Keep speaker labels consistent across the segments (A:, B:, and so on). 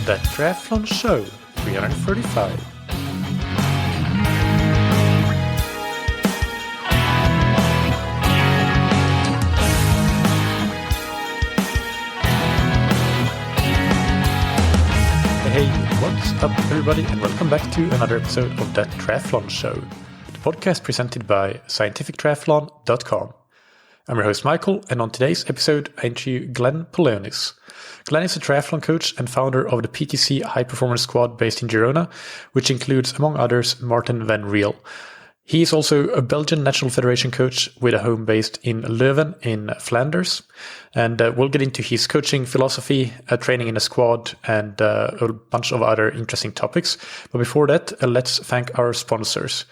A: That Triathlon Show 335. Hey, what's up everybody, and welcome back to another episode of That Triathlon Show, the podcast presented by scientifictriathlon.com. I'm your host Michael, and on today's episode I interview Glenn Poleunis. Glenn is a triathlon coach and founder of the PTC High Performance Squad based in Girona, which includes, among others, Marten van Riel. He is also a Belgian National Federation coach with a home based in Leuven in Flanders. And we'll get into his coaching philosophy, training in a squad, and a bunch of other interesting topics. But before that, let's thank our sponsors.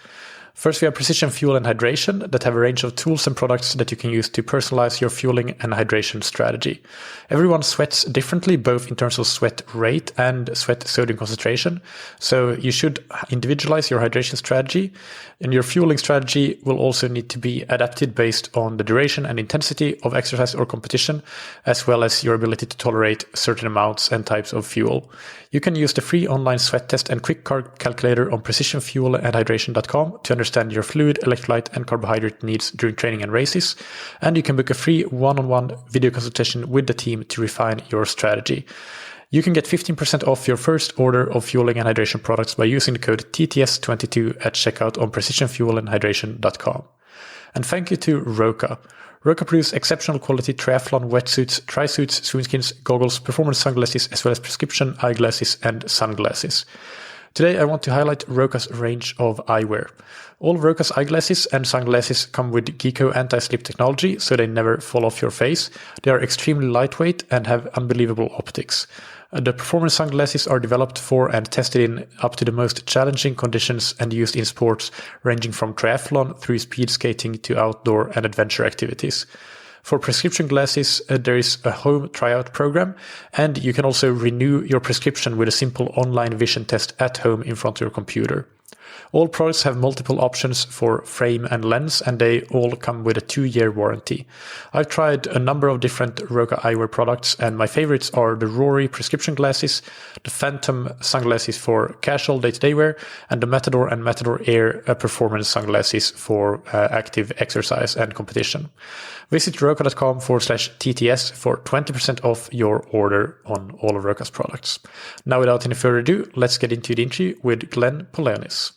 A: First, we have Precision Fuel and Hydration that have a range of tools and products that you can use to personalize your fueling and hydration strategy. Everyone sweats differently, both in terms of sweat rate and sweat sodium concentration. So you should individualize your hydration strategy, and your fueling strategy will also need to be adapted based on the duration and intensity of exercise or competition, as well as your ability to tolerate certain amounts and types of fuel. You can use the free online sweat test and quick carb calculator on precisionfuelandhydration.com to understand your fluid, electrolyte, and carbohydrate needs during training and races. And you can book a free one-on-one video consultation with the team to refine your strategy. You can get 15% off your first order of fueling and hydration products by using the code TTS22 at checkout on precisionfuelandhydration.com. And thank you to Roka. Roka produces exceptional quality triathlon wetsuits, tri-suits, swimskins, goggles, performance sunglasses, as well as prescription eyeglasses and sunglasses. Today I want to highlight Roka's range of eyewear. All Roka's eyeglasses and sunglasses come with Geeko anti-slip technology, so they never fall off your face. They are extremely lightweight and have unbelievable optics. The performance sunglasses are developed for and tested in up to the most challenging conditions and used in sports ranging from triathlon through speed skating to outdoor and adventure activities. For prescription glasses, there is a home tryout program, and you can also renew your prescription with a simple online vision test at home in front of your computer. All products have multiple options for frame and lens, and they all come with a 2-year warranty. I've tried a number of different Roka eyewear products, and my favorites are the Rory prescription glasses, the Phantom sunglasses for casual day-to-day wear, and the Matador and Matador Air performance sunglasses for active exercise and competition. Visit roka.com/TTS for 20% off your order on all of Roka's products. Now, without any further ado, let's get into the interview with Glenn Poleunis.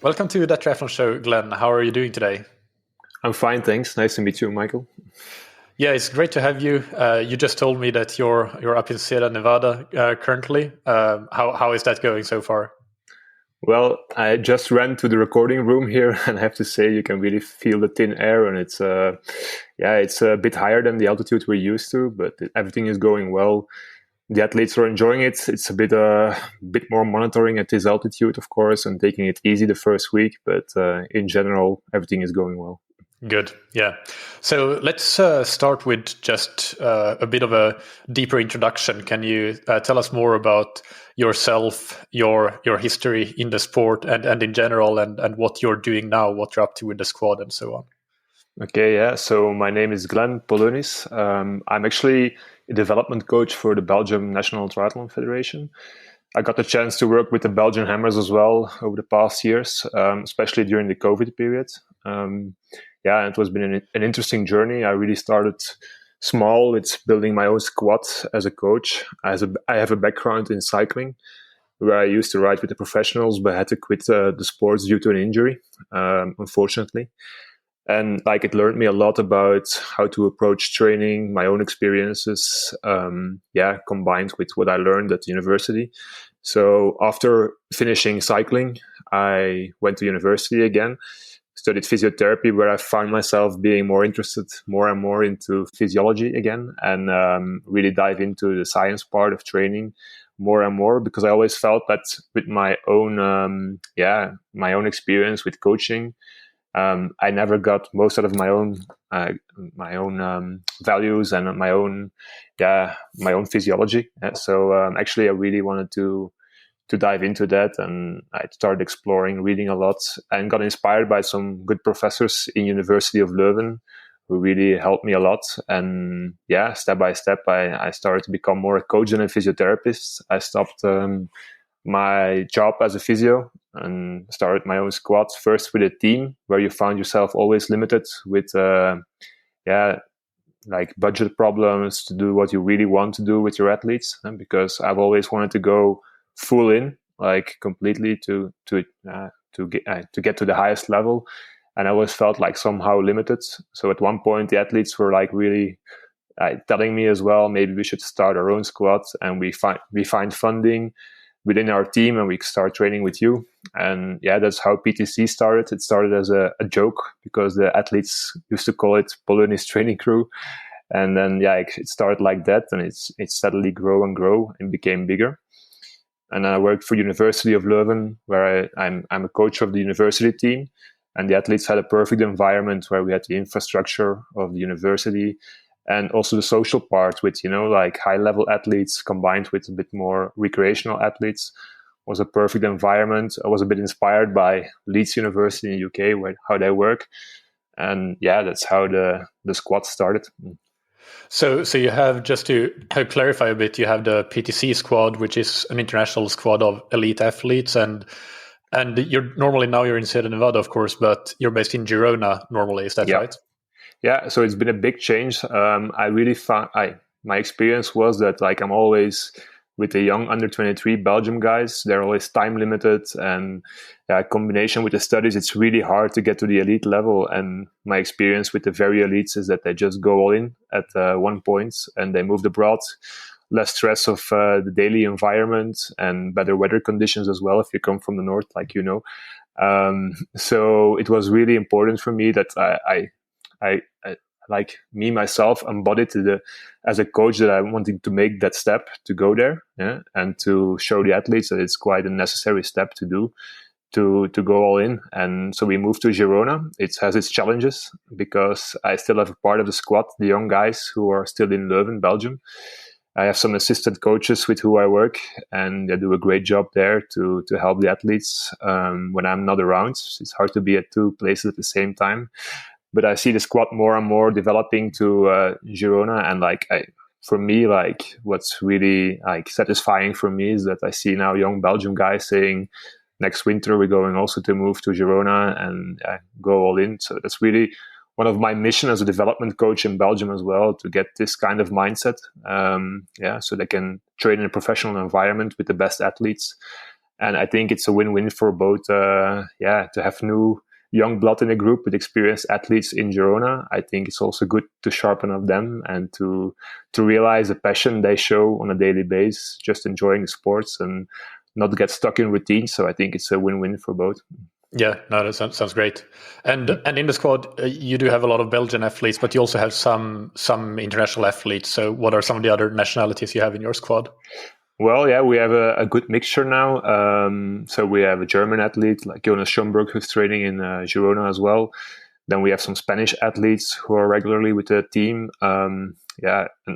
A: Welcome to That Triathlon Show, Glenn. How are you doing today?
B: I'm fine, thanks. Nice to meet you, Michael.
A: Yeah, it's great to have you. You just told me that you're up in Sierra Nevada currently. How is that going so far?
B: Well, I just ran to the recording room here, and I have to say you can really feel the thin air, and it's a bit higher than the altitude we're used to, but everything is going well. The athletes are enjoying it. It's a bit more monitoring at this altitude, of course, and taking it easy the first week. But in general, everything is going well.
A: Good. Yeah. So let's start with just a bit of a deeper introduction. Can you tell us more about yourself, your history in the sport and in general, and what you're doing now, what you're up to with the squad and so on?
B: Okay, yeah. So my name is Glenn Poleunis. I'm actually a development coach for the Belgian National Triathlon Federation. I got the chance to work with the Belgian Hammers as well over the past years, especially during the COVID period. It was been an interesting journey. I really started small. It's building my own squad as a coach. I have a background in cycling, where I used to ride with the professionals, but had to quit the sports due to an injury, unfortunately. And it learned me a lot about how to approach training, my own experiences, combined with what I learned at university. So after finishing cycling, I went to university again, studied physiotherapy, where I found myself being more interested more and more into physiology again, and really dive into the science part of training more and more, because I always felt that with my own experience with coaching, I never got most out of my own values and my own physiology. So actually, I really wanted to dive into that, and I started exploring, reading a lot, and got inspired by some good professors in University of Leuven who really helped me a lot. And yeah, step by step, I started to become more a coach than a physiotherapist. I stopped my job as a physio and started my own squad, first with a team where you found yourself always limited with like budget problems to do what you really want to do with your athletes. And because I've always wanted to go full in, like completely to get to the highest level, and I always felt like somehow limited. So at one point the athletes were like really telling me as well, maybe we should start our own squad, and we find funding within our team and we start training with you. And yeah, that's how PTC started. It started as a joke because the athletes used to call it Poleunis training crew. And then yeah, it started like that, and it's steadily grow and became bigger. And I worked for University of Leuven, where I'm a coach of the university team, and the athletes had a perfect environment where we had the infrastructure of the university and also the social part with, like high level athletes combined with a bit more recreational athletes. Was a perfect environment. I was a bit inspired by Leeds University in the UK, how they work. And yeah, that's how the squad started.
A: So you have, just to clarify a bit, you have the PTC squad, which is an international squad of elite athletes, and you're in Sierra Nevada, of course, but you're based in Girona normally. Is that right?
B: Yeah. So it's been a big change. I really found my experience was that like I'm always with the young under 23 Belgium guys. They're always time limited, and combination with the studies, it's really hard to get to the elite level. And my experience with the very elites is that they just go all in at one point and they moved abroad. Less stress of the daily environment and better weather conditions as well if you come from the north, like so it was really important for me that I like me myself embodied as a coach that I wanted to make that step to go there, and to show the athletes that it's quite a necessary step to do to go all in. And so we moved to Girona. It has its challenges because I still have a part of the squad, the young guys who are still in Leuven, Belgium. I have some assistant coaches with who I work, and they do a great job there to help the athletes when I'm not around. It's hard to be at two places at the same time. But I see the squad more and more developing to Girona, and for me, what's really satisfying for me is that I see now young Belgian guys saying, next winter we're going also to move to Girona and go all in. So that's really one of my mission as a development coach in Belgium as well, to get this kind of mindset, so they can train in a professional environment with the best athletes. And I think it's a win-win for both. To have new young blood in the group with experienced athletes in Girona. I think it's also good to sharpen up them and to realize the passion they show on a daily basis, just enjoying the sports and not get stuck in routine. So I think it's a win-win for both.
A: Yeah, no, that sounds great. And in the squad, you do have a lot of Belgian athletes, but you also have some international athletes. So what are some of the other nationalities you have in your squad?
B: Well, yeah, we have a good mixture now. So we have a German athlete like Jonas Schomburg, who's training in Girona as well. Then we have some Spanish athletes who are regularly with the team. An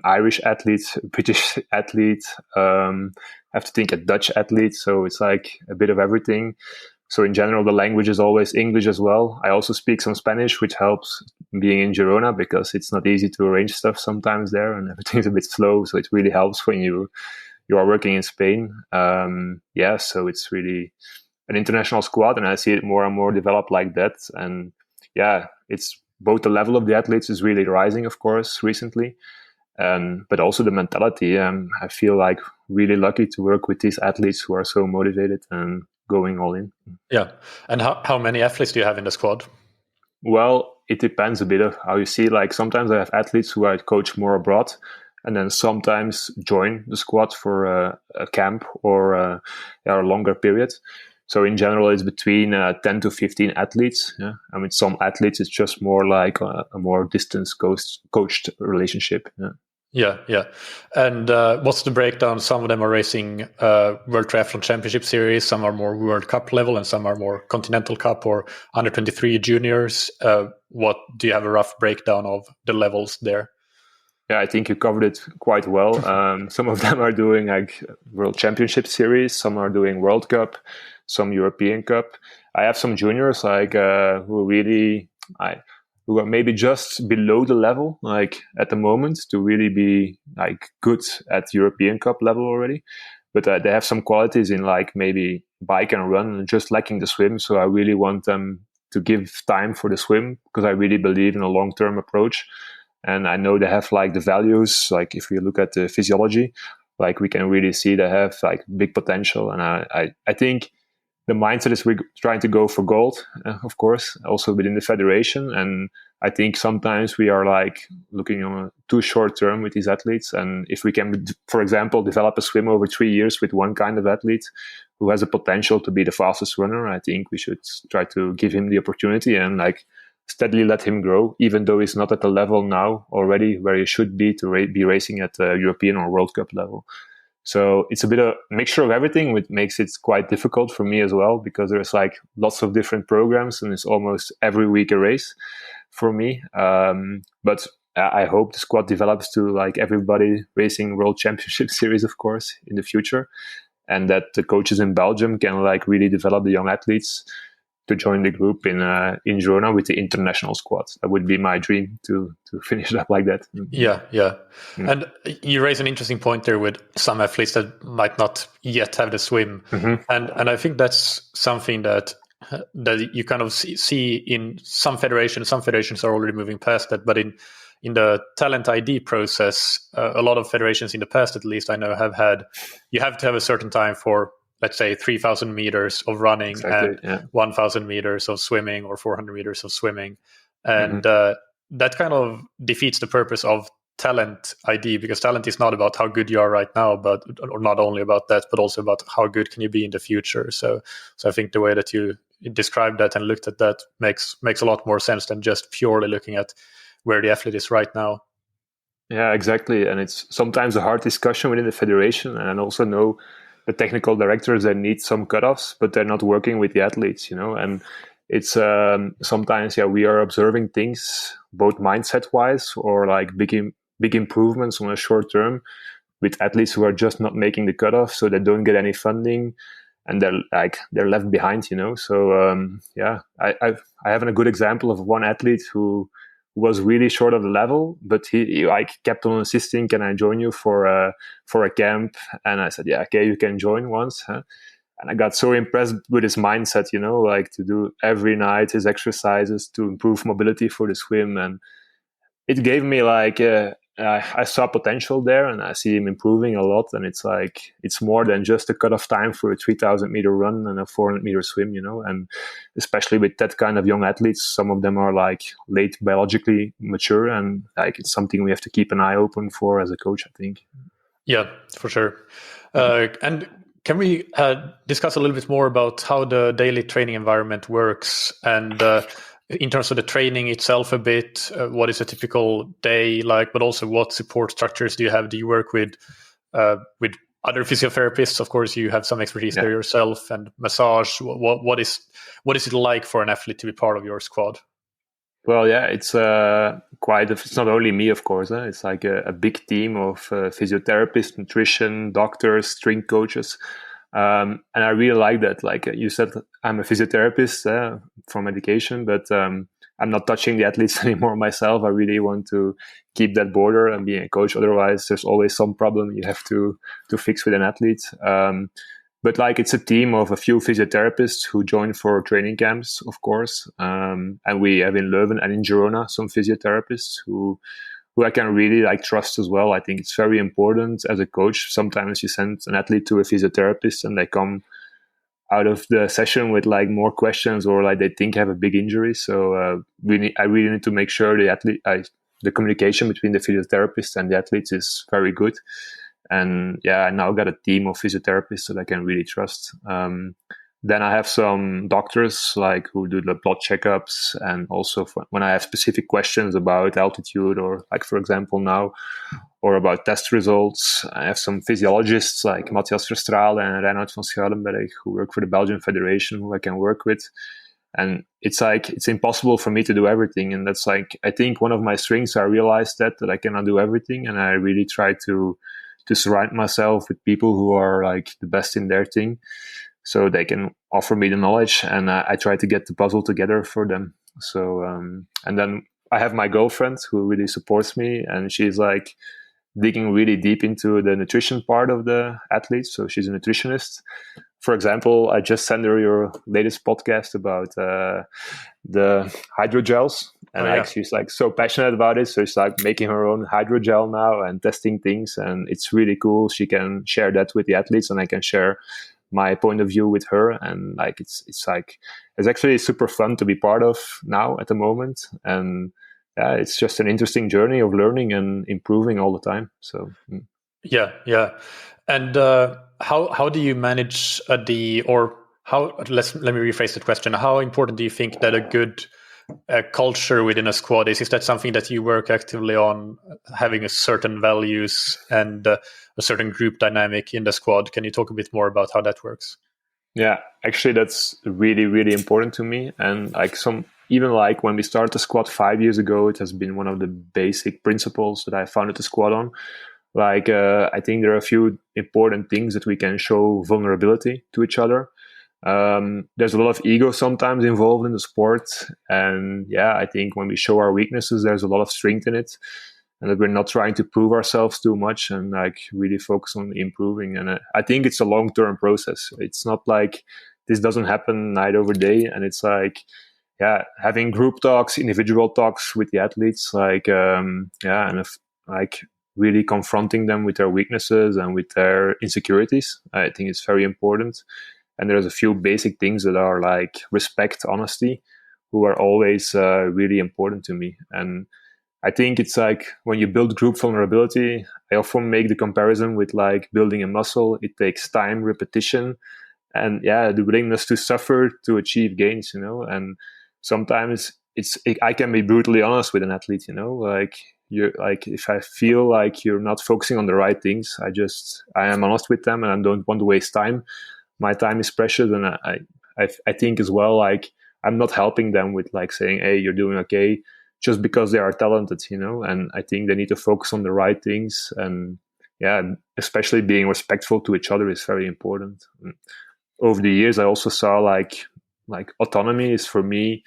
B: Irish athlete, a British athlete. I have to think a Dutch athlete. So it's like a bit of everything. So in general, the language is always English as well. I also speak some Spanish, which helps being in Girona because it's not easy to arrange stuff sometimes there and everything's a bit slow. So it really helps when you are working in Spain. So it's really an international squad, and I see it more and more develop like that. And it's both the level of the athletes is really rising, of course, recently, but also the mentality. I feel like really lucky to work with these athletes who are so motivated and going all in.
A: Yeah. And how many athletes do you have in the squad?
B: Well, it depends a bit of how you see. Like sometimes I have athletes who I coach more abroad, and then sometimes join the squad for a camp or a longer period. So in general, it's between 10 to 15 athletes. Yeah? I mean, some athletes, it's just more like a more distance coached relationship.
A: Yeah. And what's the breakdown? Some of them are racing World Triathlon Championship Series. Some are more World Cup level, and some are more Continental Cup or under 23 juniors. What do you have a rough breakdown of the levels there?
B: Yeah, I think you covered it quite well. Some of them are doing like World Championship Series. Some are doing World Cup, some European Cup. I have some juniors who really who are maybe just below the level, like at the moment, to really be like good at European Cup level already. But they have some qualities in like maybe bike and run, and just lacking the swim. So I really want them to give time for the swim, because I really believe in a long-term approach. And I know they have like the values, like if we look at the physiology, like we can really see they have like big potential. And I think the mindset is we're trying to go for gold, of course, also within the federation. And I think sometimes we are like looking on a too short term with these athletes. And if we can, for example, develop a swim over 3 years with one kind of athlete who has a potential to be the fastest runner, I think we should try to give him the opportunity and like steadily let him grow, even though he's not at the level now already where he should be to be racing at the European or World Cup level. So it's a bit of a mixture of everything, which makes it quite difficult for me as well, because there's like lots of different programs and it's almost every week a race for me. But I hope the squad develops to like everybody racing World Championship Series, of course, in the future. And that the coaches in Belgium can like really develop the young athletes to join the group in Girona with the international squad. That would be my dream to finish it up like that.
A: Yeah. And you raise an interesting point there with some athletes that might not yet have the swim, and I think that's something that you kind of see in some federations. Some federations are already moving past that, but in the talent ID process, a lot of federations in the past, at least I know, you have to have a certain time for, let's say, 3,000 meters of running and 1,000 meters of swimming or 400 meters of swimming. And that kind of defeats the purpose of talent ID, because talent is not about how good you are right now, or not only about that, but also about how good can you be in the future. So I think the way that you described that and looked at that makes a lot more sense than just purely looking at where the athlete is right now.
B: Yeah, exactly. And it's sometimes a hard discussion within the federation. And I also know the technical directors, they need some cutoffs, but they're not working with the athletes, and it's sometimes we are observing things both mindset wise or like big improvements on a short term with athletes who are just not making the cutoff, so they don't get any funding and they're left behind, so I have a good example of one athlete who was really short of the level, but he like kept on insisting, can I join you for a camp? And I said, yeah, okay, you can join once. And I got so impressed with his mindset, like to do every night his exercises to improve mobility for the swim. And it gave me like, I saw potential there and I see him improving a lot. And it's like, it's more than just a cutoff time for a 3,000 meter run and a 400 meter swim, and especially with that kind of young athletes, some of them are like late biologically mature, and like it's something we have to keep an eye open for as a coach, I think.
A: Yeah, for sure. And can we discuss a little bit more about how the daily training environment works, and in terms of the training itself a bit, what is a typical day like, but also what support structures do you have? Do you work with other physiotherapists? Of course, you have some expertise there yourself, and massage. What is it like for an athlete to be part of your squad?
B: Well, yeah, it's it's not only me, of course. It's like a big team of physiotherapists, nutrition, doctors, strength coaches. And I really like that. Like you said, I'm a physiotherapist from education, but I'm not touching the athletes anymore myself. I really want to keep that border and being a coach. Otherwise, there's always some problem you have to fix with an athlete. But like it's a team of a few physiotherapists who join for training camps, of course. And we have in Leuven and in Girona some physiotherapists who I can really like trust as well. I think it's very important as a coach. Sometimes you send an athlete to a physiotherapist and they come out of the session with like more questions, or like they think have a big injury. So I really need to make sure the communication between the physiotherapist and the athletes is very good. And I now got a team of physiotherapists that I can really trust. Then I have some doctors like who do the blood checkups, and also when I have specific questions about altitude, or like for example now, or about test results, I have some physiologists like Matthias Verstraal and Reinhard van Schuilenberg who work for the Belgian Federation, who I can work with. And it's like, it's impossible for me to do everything. And that's like, I think one of my strengths, I realized that I cannot do everything. And I really try to surround myself with people who are like the best in their thing, so they can offer me the knowledge, and I try to get the puzzle together for them. So, and then I have my girlfriend who really supports me, and she's like digging really deep into the nutrition part of the athletes. So she's a nutritionist. For example, I just sent her your latest podcast about the hydrogels, and she's like so passionate about it. So she's like making her own hydrogel now and testing things, and it's really cool. She can share that with the athletes, and I can share my point of view with her. And like it's actually super fun to be part of now at the moment, and it's just an interesting journey of learning and improving all the time. So
A: yeah. And how do you manage let me rephrase the question. How important do you think that a good culture within a squad is? Is that something that you work actively on, having a certain values and a certain group dynamic in the squad? Can you talk a bit more about how that works?
B: Yeah, actually, that's really, really important to me. And even when we started the squad 5 years ago, it has been one of the basic principles that I founded the squad on. I think there are a few important things that we can show vulnerability to each other. There's a lot of ego sometimes involved in the sport. And I think when we show our weaknesses, there's a lot of strength in it. And that we're not trying to prove ourselves too much and really focus on improving. And I think it's a long-term process. It's not like this doesn't happen night over day. And it's having group talks, individual talks with the athletes, really confronting them with their weaknesses and with their insecurities. I think it's very important. And there's a few basic things that are like respect, honesty, who are always really important to me. And I think it's like when you build group vulnerability, I often make the comparison with like building a muscle. It takes time, repetition, and the willingness to suffer to achieve gains, and sometimes I can be brutally honest with an athlete, if I feel like you're not focusing on the right things, I am honest with them and I don't want to waste time. My time is precious, and I think as well, I'm not helping them with saying, hey, you're doing okay, just because they are talented, and I think they need to focus on the right things. And especially being respectful to each other is very important. And over the years, I also saw like autonomy is for me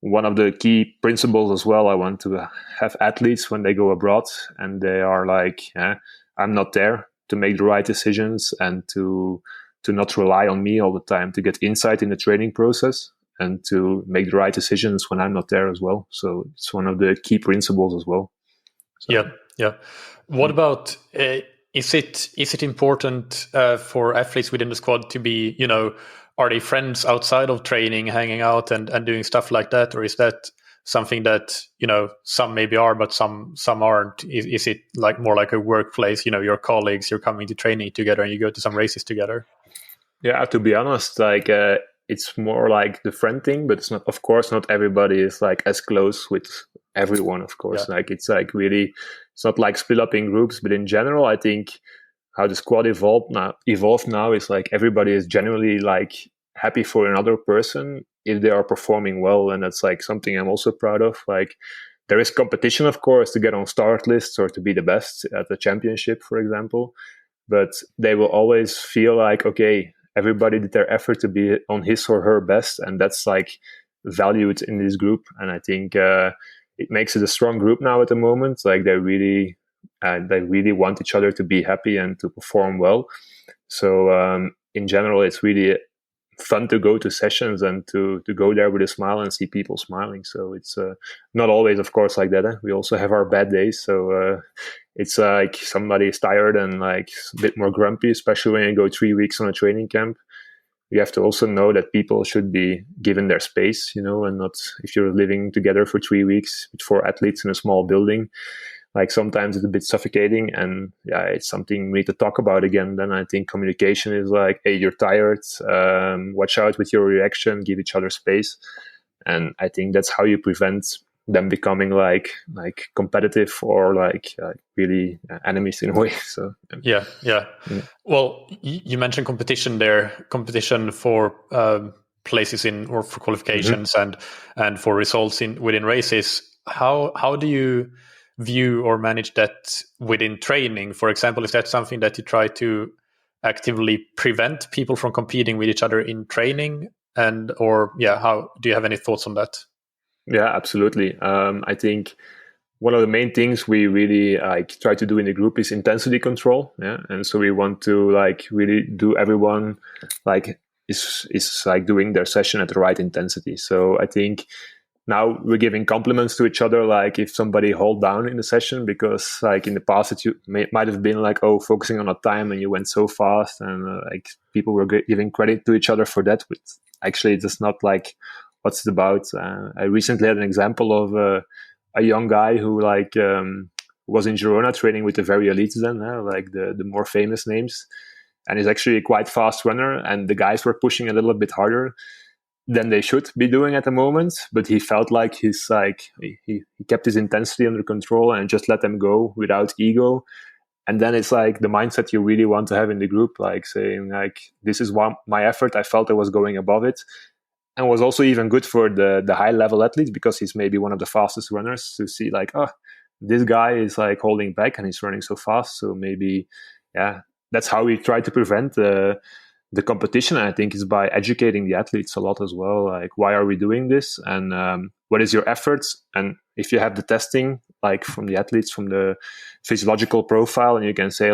B: one of the key principles as well. I want to have athletes when they go abroad and they are I'm not there to make the right decisions and to not rely on me all the time, to get insight in the training process and to make the right decisions when I'm not there as well. So it's one of the key principles as well. So,
A: yeah. What about, is it important for athletes within the squad to be, are they friends outside of training, hanging out and doing stuff like that? Or is that something that, some maybe are, but some aren't? Is it more like a workplace, your colleagues, you're coming to training together and you go to some races together?
B: Yeah, to be honest, it's more like the friend thing, but it's not, of course, not everybody is as close with everyone, of course. Yeah. It's really, it's not split up in groups, but in general, I think how the squad evolved now is everybody is generally happy for another person if they are performing well. And that's something I'm also proud of. There is competition, of course, to get on start lists or to be the best at the championship, for example, but they will always feel okay, everybody did their effort to be on his or her best, and that's valued in this group. And I think it makes it a strong group now at the moment. They really want each other to be happy and to perform well. So in general, it's really fun to go to sessions and to go there with a smile and see people smiling. So it's not always, of course, like that. We also have our bad days. So it's somebody is tired and a bit more grumpy, especially when you go 3 weeks on a training camp. You have to also know that people should be given their space, and not, if you're living together for 3 weeks with 4 athletes in a small building, sometimes it's a bit suffocating. And it's something we need to talk about again. Then I think communication is hey, you're tired, watch out with your reaction, give each other space. And I think that's how you prevent them becoming competitive or really enemies in a way. So
A: yeah. Well, you mentioned competition there, competition for places or for qualifications and for results within races. How do you view or manage that within training? For example, is that something that you try to actively prevent people from competing with each other in training? How do you have any thoughts on that?
B: Yeah, absolutely. I think one of the main things we really try to do in the group is intensity control. Yeah, and so we want to really do everyone is doing their session at the right intensity. So I think now we're giving compliments to each other, like if somebody hold down in the session, because in the past might have been focusing on a time and you went so fast, and people were giving credit to each other for that, but actually it's not what's it about. I recently had an example of a young guy who was in Girona training with the very elites then, the more famous names, and is actually a quite fast runner, and the guys were pushing a little bit harder than they should be doing at the moment, but he felt like he kept his intensity under control and just let them go without ego. And then it's the mindset you really want to have in the group, saying this is my effort, I felt I was going above it, and was also even good for the high level athletes, because he's maybe one of the fastest runners, to see this guy is holding back and he's running so fast. So maybe that's how we try to prevent the competition. I think is by educating the athletes a lot as well. Why are we doing this, and what is your efforts? And if you have the testing, from the athletes, from the physiological profile, and you can say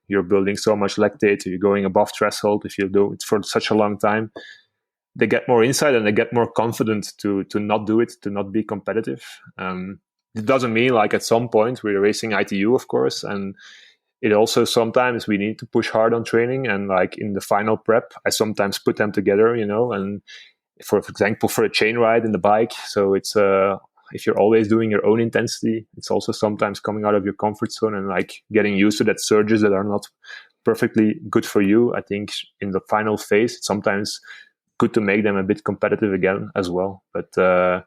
B: you're building so much lactate, or you're going above threshold if you do it for such a long time, they get more insight and they get more confident to not do it, to not be competitive. It doesn't mean at some point we're racing ITU, of course, and it also sometimes we need to push hard on training, and in the final prep, I sometimes put them together, and for example, for a chain ride in the bike. So it's if you're always doing your own intensity, it's also sometimes coming out of your comfort zone and getting used to that surges that are not perfectly good for you. I think in the final phase, it's sometimes good to make them a bit competitive again as well. But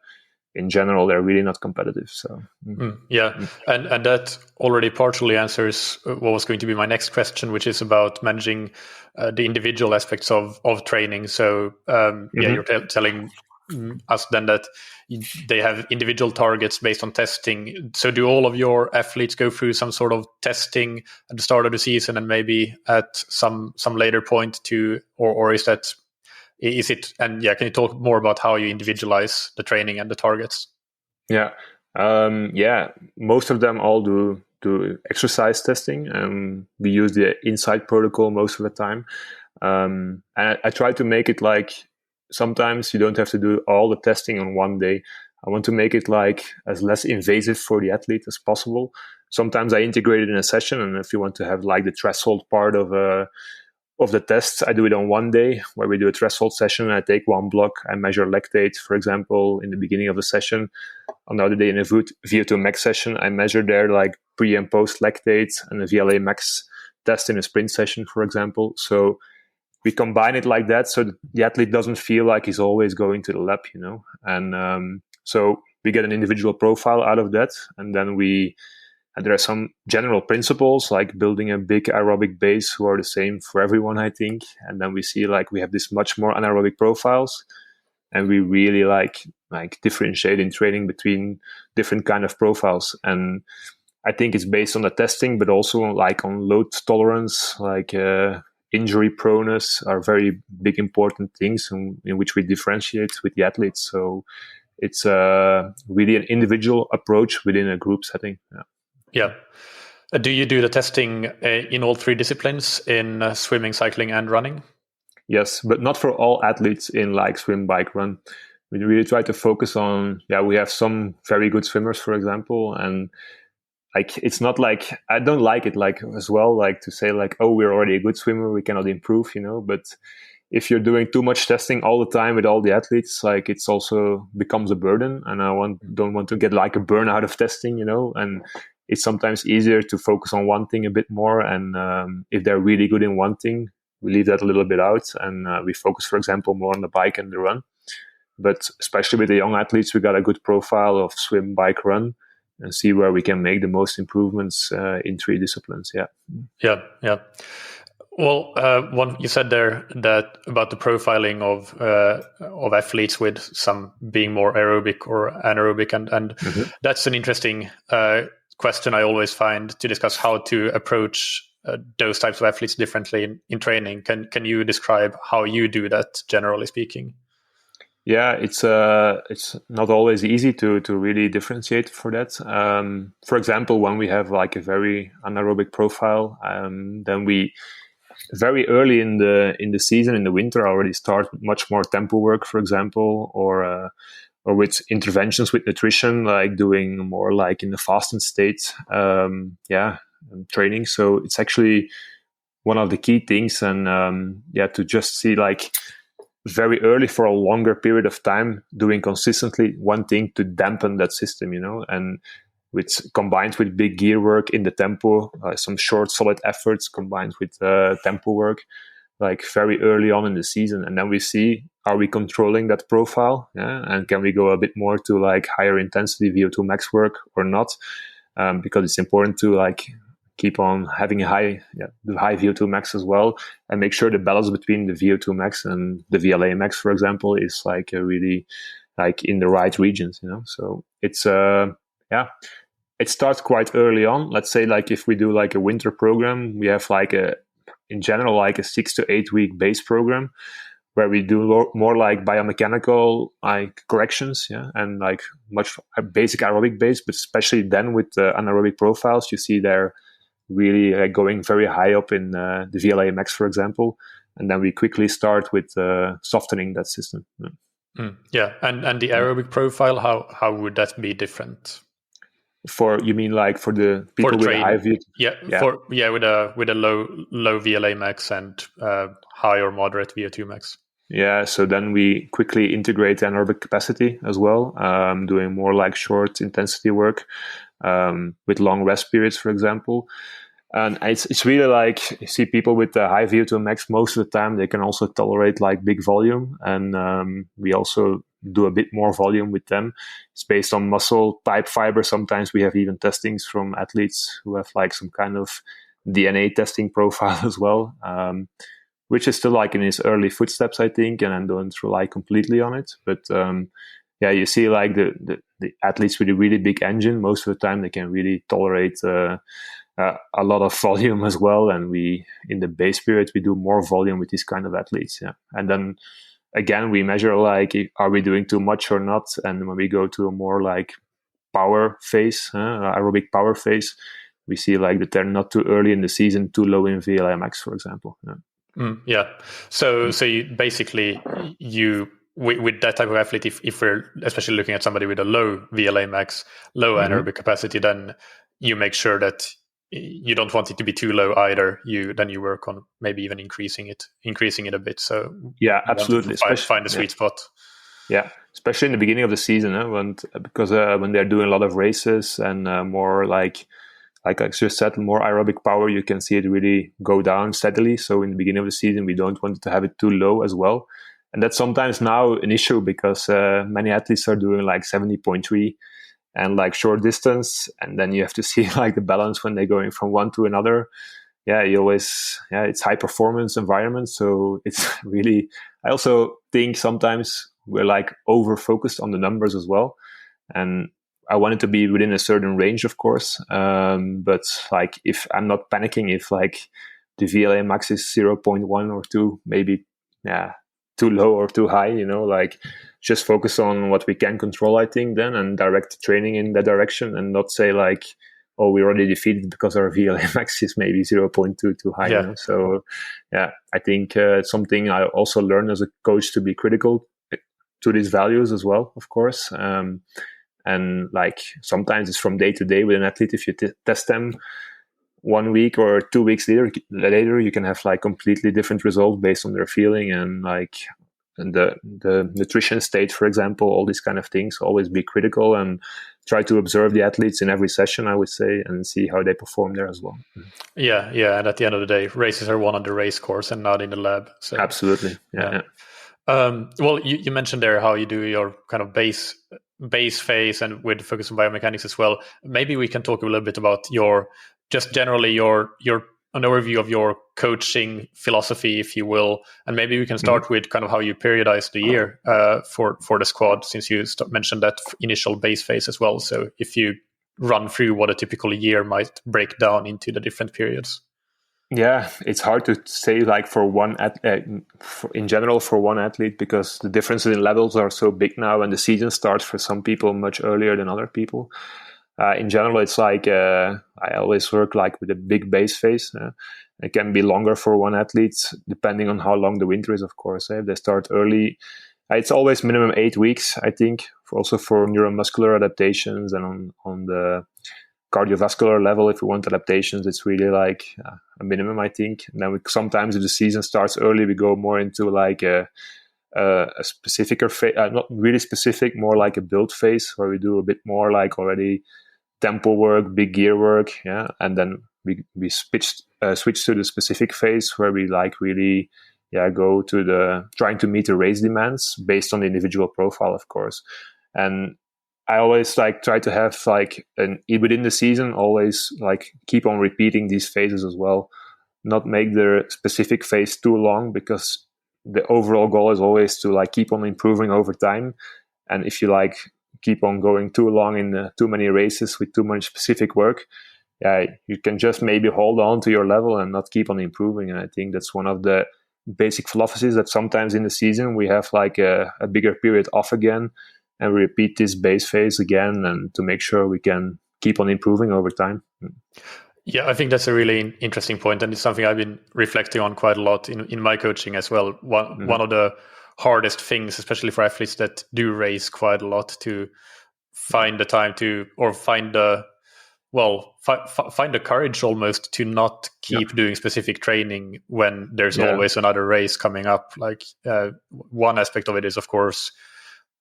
B: in general, they're really not competitive. So
A: and that already partially answers what was going to be my next question, which is about managing the individual aspects of training. So you're telling us then that they have individual targets based on testing. So do all of your athletes go through some sort of testing at the start of the season, and maybe at some later point or is it? And can you talk more about how you individualize the training and the targets?
B: Yeah, most of them all do exercise testing. We use the Insight protocol most of the time, and I try to make it sometimes you don't have to do all the testing on one day. I want to make it as less invasive for the athlete as possible. Sometimes I integrate it in a session, and if you want to have the threshold part of the tests, I do it on one day where we do a threshold session. I take one block, I measure lactate, for example, in the beginning of the session. Another day in a VO2 max session, I measure there pre and post lactate, and a VLA max test in a sprint session, for example. So we combine it like that, so that the athlete doesn't feel like he's always going to the lab, And so we get an individual profile out of that, and then and there are some general principles like building a big aerobic base who are the same for everyone, I think. And then we see we have this much more anaerobic profiles, and we really differentiate in training between different kind of profiles. And I think it's based on the testing, but also on load tolerance, injury proneness are very big important things in which we differentiate with the athletes. So it's really an individual approach within a group setting.
A: Yeah. Do you do the testing in all three disciplines, in swimming, cycling, and running?
B: Yes, but not for all athletes in swim, bike, run. We really try to focus on, we have some very good swimmers, for example, and it's not I don't like it as well, to say oh, we're already a good swimmer, we cannot improve, but if you're doing too much testing all the time with all the athletes, it's also becomes a burden, and don't want to get a burnout of testing, and it's sometimes easier to focus on one thing a bit more, and if they're really good in one thing, we leave that a little bit out, and we focus, for example, more on the bike and the run. But especially with the young athletes, we got a good profile of swim, bike, run, and see where we can make the most improvements in three disciplines.
A: Yeah. Well, one you said there that about the profiling of athletes, with some being more aerobic or anaerobic, and that's an interesting question I always find to discuss, how to approach those types of athletes differently in training. Can you describe how you do that, generally speaking?
B: Yeah, it's not always easy to really differentiate for that. For example, when we have like a very anaerobic profile, then we very early in the season, in the winter, already start much more tempo work, for example, or with interventions with nutrition, like doing more like in the fasted state, training. So it's actually one of the key things, and to just see like very early for a longer period of time doing consistently one thing to dampen that system, and combined with big gear work in the tempo, some short solid efforts combined with tempo work, like very early on in the season. And then we see, are we controlling that profile? Yeah? And can we go a bit more to like higher intensity VO2 max work or not? Because it's important to like keep on having the high VO2 max as well, and make sure the balance between the VO2 max and the VLA max, for example, is like really like in the right regions, So it's it starts quite early on. Let's say like if we do like a winter program, we have like in general like a 6 to 8 week base program where we do more like biomechanical like corrections, and like much basic aerobic base, but especially then with the anaerobic profiles, you see they're really going very high up in the VLA max, for example, and then we quickly start with softening that system.
A: Yeah, and the aerobic profile, how would that be different?
B: You mean like for the people with a high VO2?
A: With a low VLA max and high or moderate VO2 max.
B: Yeah, so then we quickly integrate anaerobic capacity as well, doing more like short intensity work with long rest periods, for example. And it's really like, you see people with the high VO2 max, most of the time they can also tolerate like big volume. And we also do a bit more volume with them. It's based on muscle type fiber. Sometimes we have even testings from athletes who have like some kind of DNA testing profile as well, which is still like in his early footsteps, I think, and I don't rely completely on it. But you see like the athletes with a really big engine, most of the time they can really tolerate a lot of volume as well. And we, in the base period, we do more volume with these kind of athletes. Yeah. And then again, we measure like, are we doing too much or not? And when we go to a more like power phase, aerobic power phase, we see like that they're not too early in the season, too low in VLA max, for example.
A: So you basically, with that type of athlete, if we're especially looking at somebody with a low VLA max, low anaerobic capacity, then you make sure that you don't want it to be too low either. Then you work on maybe even increasing it a bit. So
B: absolutely,
A: find a sweet spot.
B: Yeah, especially in the beginning of the season, because when they're doing a lot of races and more like I just said, more aerobic power, you can see it really go down steadily. So in the beginning of the season, we don't want to have it too low as well. And that's sometimes now an issue because many athletes are doing like 70.3 and like short distance. And then you have to see like the balance when they're going from one to another. It's high performance environment. So it's really, I also think sometimes we're like over focused on the numbers as well. And I want it to be within a certain range, of course. But like, if I'm not panicking, if like the VLA max is 0.1 or 2, maybe, too low or too high, like just focus on what we can control, I think, then, and direct training in that direction, and not say like, oh, we're already defeated because our VLA max is maybe 0.2 too high. So I think it's something I also learned as a coach to be critical to these values as well, of course. And like sometimes it's from day to day with an athlete. If you test them 1 week or 2 weeks later, you can have like completely different results based on their feeling and like the nutrition state, for example, all these kind of things. Always be critical and try to observe the athletes in every session, I would say, and see how they perform there as well.
A: Yeah. And at the end of the day, races are won on the race course and not in the lab. So
B: absolutely. Yeah.
A: Well, you mentioned there how you do your kind of base phase and with focus on biomechanics as well. Maybe we can talk a little bit about your an overview of your coaching philosophy, if you will, and maybe we can start with kind of how you periodize the year for the squad, since you mentioned that initial base phase as well. So if you run through what a typical year might break down into the different periods.
B: Yeah, it's hard to say like for in general for one athlete, because the differences in levels are so big now, and the season starts for some people much earlier than other people. In general, it's like I always work like with a big base phase. It can be longer for one athlete depending on how long the winter is, of course. If they start early, it's always minimum 8 weeks, I think, also for neuromuscular adaptations, and on the cardiovascular level, if we want adaptations, it's really like a minimum, I think. And then sometimes if the season starts early, we go more into like a specific phase, not really specific, more like a build phase, where we do a bit more like already tempo work, big gear work, yeah, and then we switch to the specific phase where we like really go to the trying to meet the race demands based on the individual profile, of course. And I always like try to have like within the season always like keep on repeating these phases as well, not make the specific phase too long, because the overall goal is always to like keep on improving over time. And if you like keep on going too long in too many races with too much specific work, you can just maybe hold on to your level and not keep on improving. And I think that's one of the basic philosophies, that sometimes in the season we have like a bigger period off again, and we repeat this base phase again, and to make sure we can keep on improving over time.
A: Yeah, I think that's a really interesting point, and it's something I've been reflecting on quite a lot in my coaching as well. One of the hardest things, especially for athletes that do race quite a lot, to find the time to, or find the find the courage almost to not keep doing specific training when there's always another race coming up. Like one aspect of it is, of course,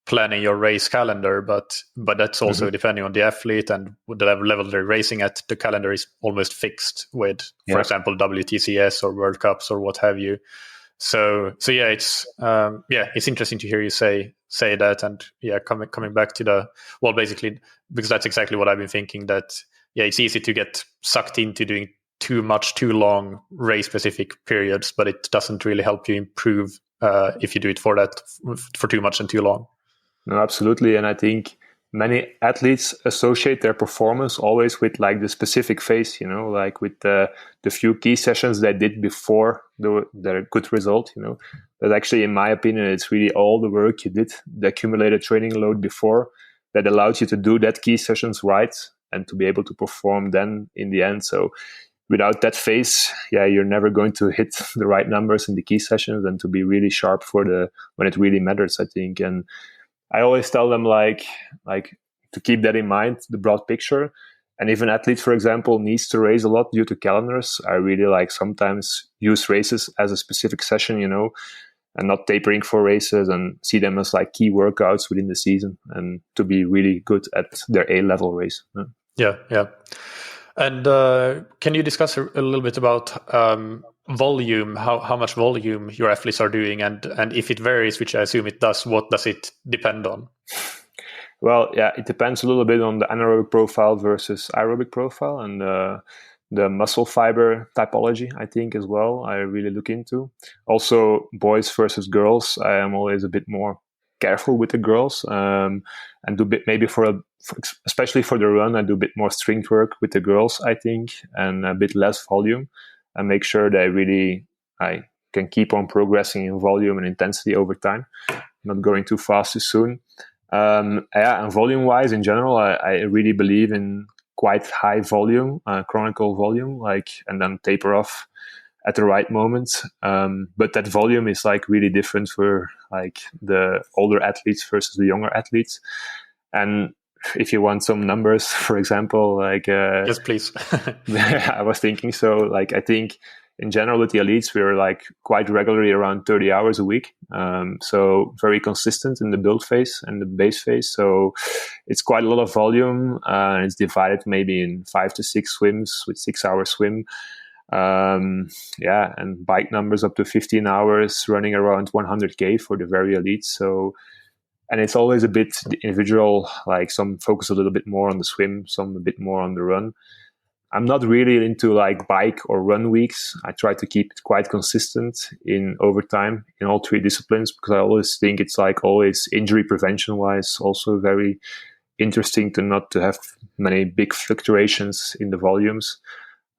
A: planning your race calendar, but that's also depending on the athlete and the level they're racing at. The calendar is almost fixed with, for example, WTCS or World Cups or what have you. So yeah, it's interesting to hear you say that, and coming back to basically, because that's exactly what I've been thinking, that it's easy to get sucked into doing too much, too long race specific periods, but it doesn't really help you improve if you do it for too much and too long.
B: No, absolutely. And I think many athletes associate their performance always with like the specific phase, like with the few key sessions they did before their good result, But actually, in my opinion, it's really all the work you did, the accumulated training load before, that allows you to do that key sessions right and to be able to perform then in the end. So without that phase, you're never going to hit the right numbers in the key sessions and to be really sharp when it really matters, I think. And I always tell them like to keep that in mind, the broad picture. And if an athlete, for example, needs to race a lot due to calendars, I really like sometimes use races as a specific session, and not tapering for races, and see them as like key workouts within the season, and to be really good at their A-level race.
A: Yeah. And can you discuss a little bit about volume, how much volume your athletes are doing, and if it varies, which I assume it does, what does it depend on?
B: Well, it depends a little bit on the anaerobic profile versus aerobic profile, and the muscle fiber typology, I think, as well, I really look into. Also, boys versus girls, I am always a bit more careful with the girls, and do maybe especially for the run, I do a bit more strength work with the girls, I think, and a bit less volume, and make sure that I can keep on progressing in volume and intensity over time, not going too fast too soon. And volume-wise, in general, I really believe in quite high volume, chronicle volume, and then taper off at the right moment. But that volume is like really different for like the older athletes versus the younger athletes. And if you want some numbers, for example,
A: yes, please.
B: I was thinking, so like I think in general with the elites, we're like quite regularly around 30 hours a week. So very consistent in the build phase and the base phase. So it's quite a lot of volume. And it's divided maybe in 5 to 6 swims with 6-hour swim. And bike numbers up to 15 hours, running around 100K for the very elites. So, and it's always a bit individual, like some focus a little bit more on the swim, some a bit more on the run. I'm not really into like bike or run weeks. I try to keep it quite consistent in over time in all 3 disciplines, because I always think it's like always injury prevention wise also very interesting to not to have many big fluctuations in the volumes.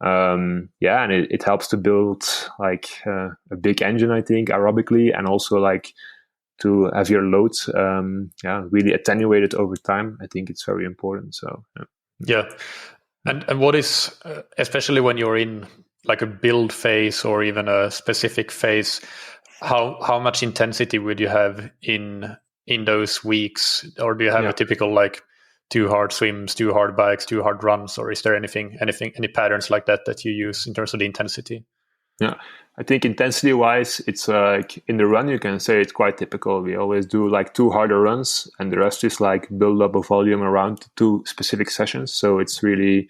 B: And it helps to build like a big engine, I think, aerobically, and also like to have your loads really attenuated over time. I think it's very important. So
A: yeah. And what is, especially when you're in like a build phase or even a specific phase, how much intensity would you have in those weeks? Or do you have a typical like 2 hard swims, 2 hard bikes, 2 hard runs, or is there any patterns like that you use in terms of the intensity?
B: Yeah, I think intensity wise, it's like in the run, you can say it's quite typical. We always do like 2 harder runs, and the rest is like build up a volume around 2 specific sessions. So it's really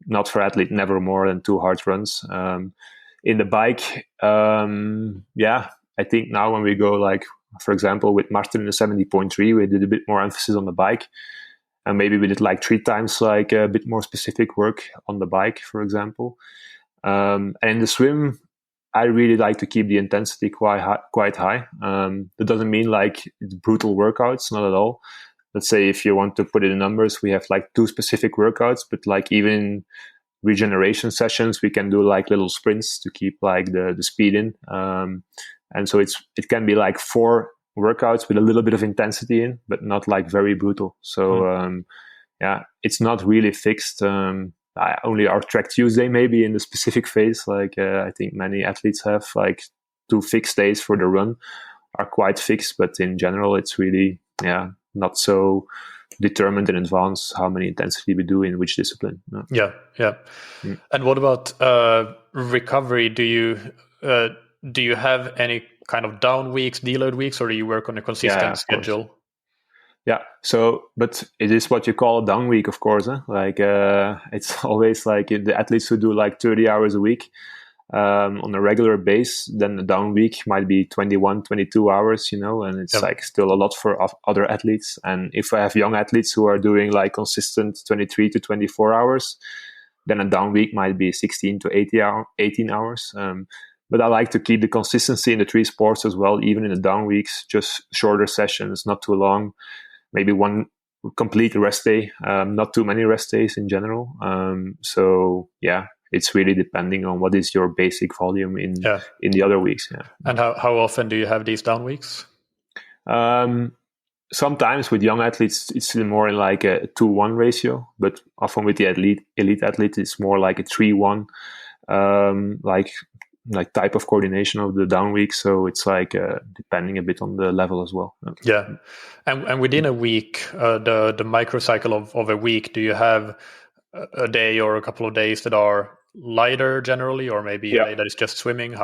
B: not for athlete, never more than 2 hard runs. In the bike, I think now when we go like, for example, with Marten in the 70.3, we did a bit more emphasis on the bike. And maybe we did like 3 times like a bit more specific work on the bike, for example. And in the swim, I really like to keep the intensity quite high. That doesn't mean like it's brutal workouts, not at all. Let's say if you want to put it in numbers, we have like 2 specific workouts, but like even regeneration sessions, we can do like little sprints to keep like the speed in. And so it can be like 4 workouts with a little bit of intensity in, but not like very brutal. So it's not really fixed. Only our track Tuesday maybe in the specific phase. Like I think many athletes have like 2 fixed days for the run are quite fixed, but in general it's really not so determined in advance how many intensity we do in which discipline. No.
A: Yeah. Mm. And what about recovery? Do you have any kind of down weeks, deload weeks, or do you work on a consistent schedule?
B: Course. Yeah. So, but it is what you call a down week, of course. Like it's always like the athletes who do like 30 hours a week on a regular base, then the down week might be 21, 22 hours, and it's like still a lot for other athletes. And if I have young athletes who are doing like consistent 23 to 24 hours, then a down week might be 16 to 18 hours. But I like to keep the consistency in the 3 sports as well, even in the down weeks, just shorter sessions, not too long, maybe 1 complete rest day, not too many rest days in general. It's really depending on what is your basic volume in the other weeks. Yeah.
A: And how often do you have these down weeks?
B: Sometimes with young athletes, it's more in like a 2-1 ratio, but often with the elite athletes, it's more like a 3-1, like type of coordination of the down week. So it's like depending a bit on the level as well.
A: Yeah. And within a week, the microcycle of a week, do you have a day or a couple of days that are lighter generally, or maybe a day that is just swimming?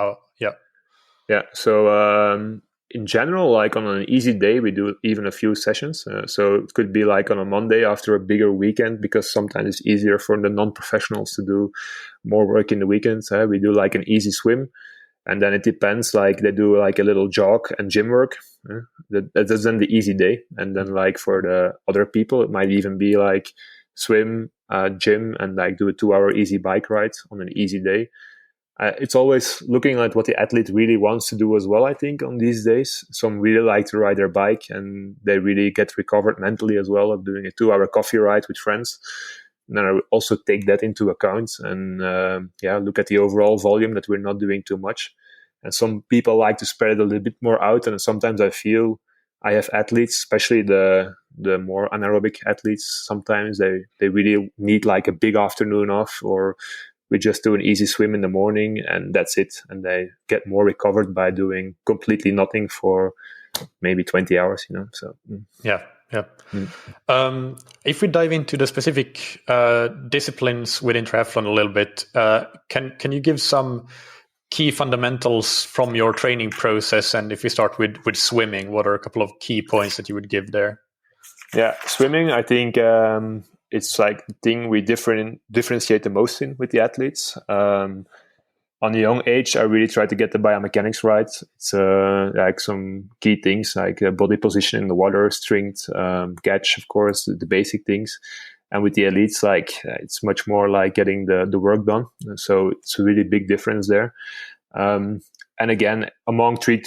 B: So in general, like on an easy day, we do even a few sessions. So it could be like on a Monday after a bigger weekend, because sometimes it's easier for the non-professionals to do more work in the weekends. We do like an easy swim, and then it depends, like they do like a little jog and gym work. That's then the easy day. And then like for the other people, it might even be like swim, gym, and like do a 2-hour easy bike ride on an easy day. It's always looking at what the athlete really wants to do as well, I think, on these days. Some really like to ride their bike, and they really get recovered mentally as well of doing a 2-hour coffee ride with friends. And then I also take that into account and look at the overall volume, that we're not doing too much. And some people like to spread it a little bit more out, and sometimes I feel I have athletes, especially the more anaerobic athletes, sometimes they really need like a big afternoon off, or we just do an easy swim in the morning and that's it. And they get more recovered by doing completely nothing for maybe 20 hours, So
A: Yeah. If we dive into the specific disciplines within triathlon a little bit, can you give some key fundamentals from your training process? And if we start with swimming, what are a couple of key points that you would give there?
B: Yeah, swimming, I think it's like the thing we differentiate the most in with the athletes. On a young age, I really try to get the biomechanics right. It's like some key things like body position in the water, strength, catch, of course, the basic things. And with the elites, like it's much more like getting the work done. So it's a really big difference there. And again, among three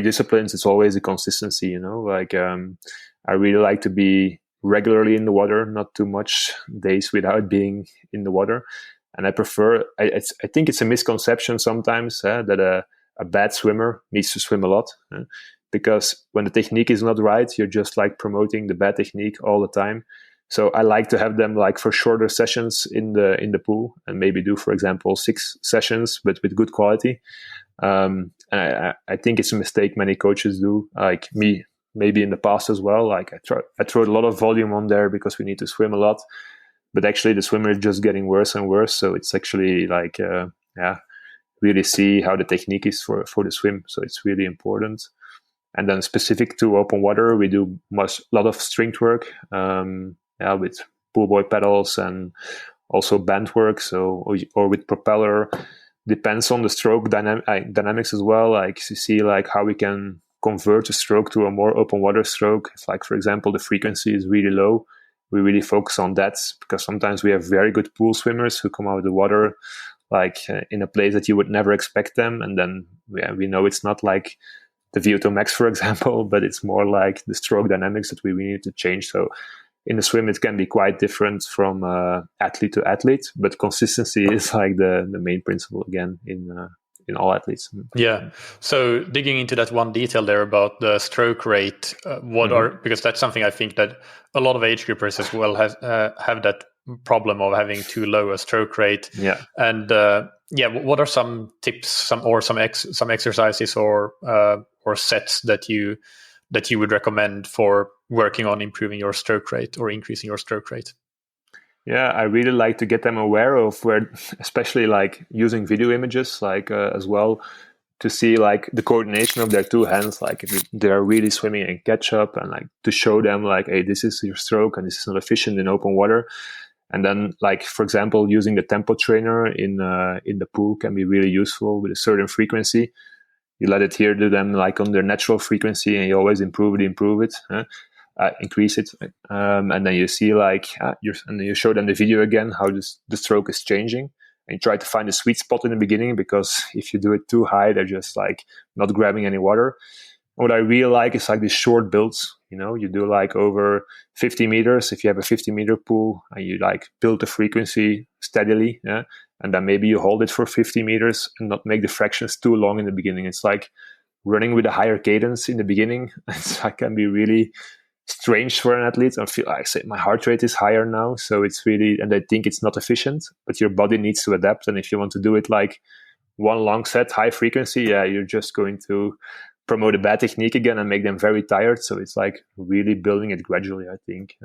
B: disciplines, it's always a consistency. Like I really like to be regularly in the water, not too much days without being in the water. And I prefer, I think it's a misconception sometimes that a bad swimmer needs to swim a lot. Because when the technique is not right, you're just like promoting the bad technique all the time. So I like to have them like for shorter sessions in the pool, and maybe do, for example, 6 sessions, but with good quality. And I think it's a mistake many coaches do, like me, maybe in the past as well. Like I throw a lot of volume on there because we need to swim a lot, but actually the swimmer is just getting worse and worse. So it's actually like, really see how the technique is for the swim. So it's really important. And then specific to open water, we do a lot of strength work, with pool boy pedals and also band work. So or with propeller, depends on the stroke dynamics as well. Like you see, like how we can convert a stroke to a more open water stroke. If, like, for example, the frequency is really low, we really focus on that, because sometimes we have very good pool swimmers who come out of the water like in a place that you would never expect them, and then we know it's not like the VO2 max, for example, but it's more like the stroke dynamics that we need to change. So in the swim, it can be quite different from athlete to athlete, but consistency is like the main principle again in all athletes.
A: Yeah. So digging into that one detail there about the stroke rate, because that's something I think that a lot of age groupers as well have that problem of having too low a stroke rate.
B: Yeah.
A: And what are some tips, some exercises or sets that you would recommend for working on improving your stroke rate or increasing your stroke rate?
B: Yeah, I really like to get them aware of where, especially like using video images, like as well, to see like the coordination of their two hands, like if they're really swimming in catch up, and like to show them like, hey, this is your stroke and this is not efficient in open water. And then, like, for example, using the tempo trainer in the pool can be really useful with a certain frequency. You let it here do them like on their natural frequency, and you always improve it. Increase it, and then you see like and then you show them the video again how the stroke is changing, and you try to find a sweet spot in the beginning, because if you do it too high, they're just like not grabbing any water. What I really like is like these short builds. You do like over 50 meters if you have a 50-meter pool, and you like build the frequency steadily, and then maybe you hold it for 50 meters and not make the fractions too long in the beginning. It's like running with a higher cadence in the beginning. It can be really strange for an athlete. I feel like, say, my heart rate is higher now, so it's really, and I think it's not efficient, but your body needs to adapt. And if you want to do it like one long set, high frequency, you're just going to promote a bad technique again and make them very tired. So it's like really building it gradually, I think.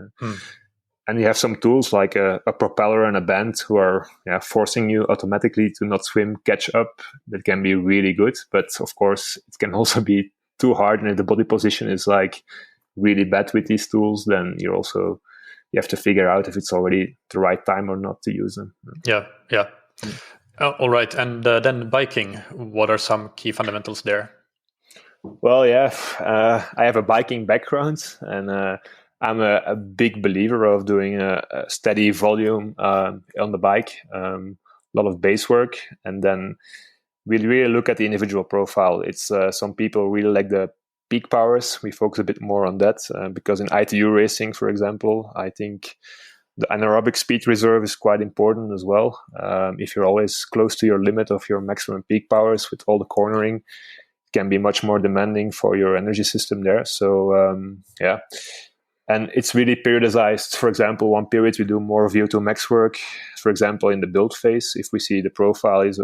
B: And you have some tools like a propeller and a band who are forcing you automatically to not swim catch up. That can be really good, but of course it can also be too hard. And if the body position is like really bad with these tools, then you have to figure out if it's already the right time or not to use them. All
A: right. And then biking, what are some key fundamentals there?
B: Well, I have a biking background, and I'm a big believer of doing a steady volume on the bike, a lot of base work, and then we really look at the individual profile. It's some people really like the peak powers. We focus a bit more on that because in ITU racing, for example, I think the anaerobic speed reserve is quite important as well. If you're always close to your limit of your maximum peak powers with all the cornering, it can be much more demanding for your energy system there. So and it's really periodized. For example, one period we do more VO2 max work, for example, in the build phase, if we see the profile is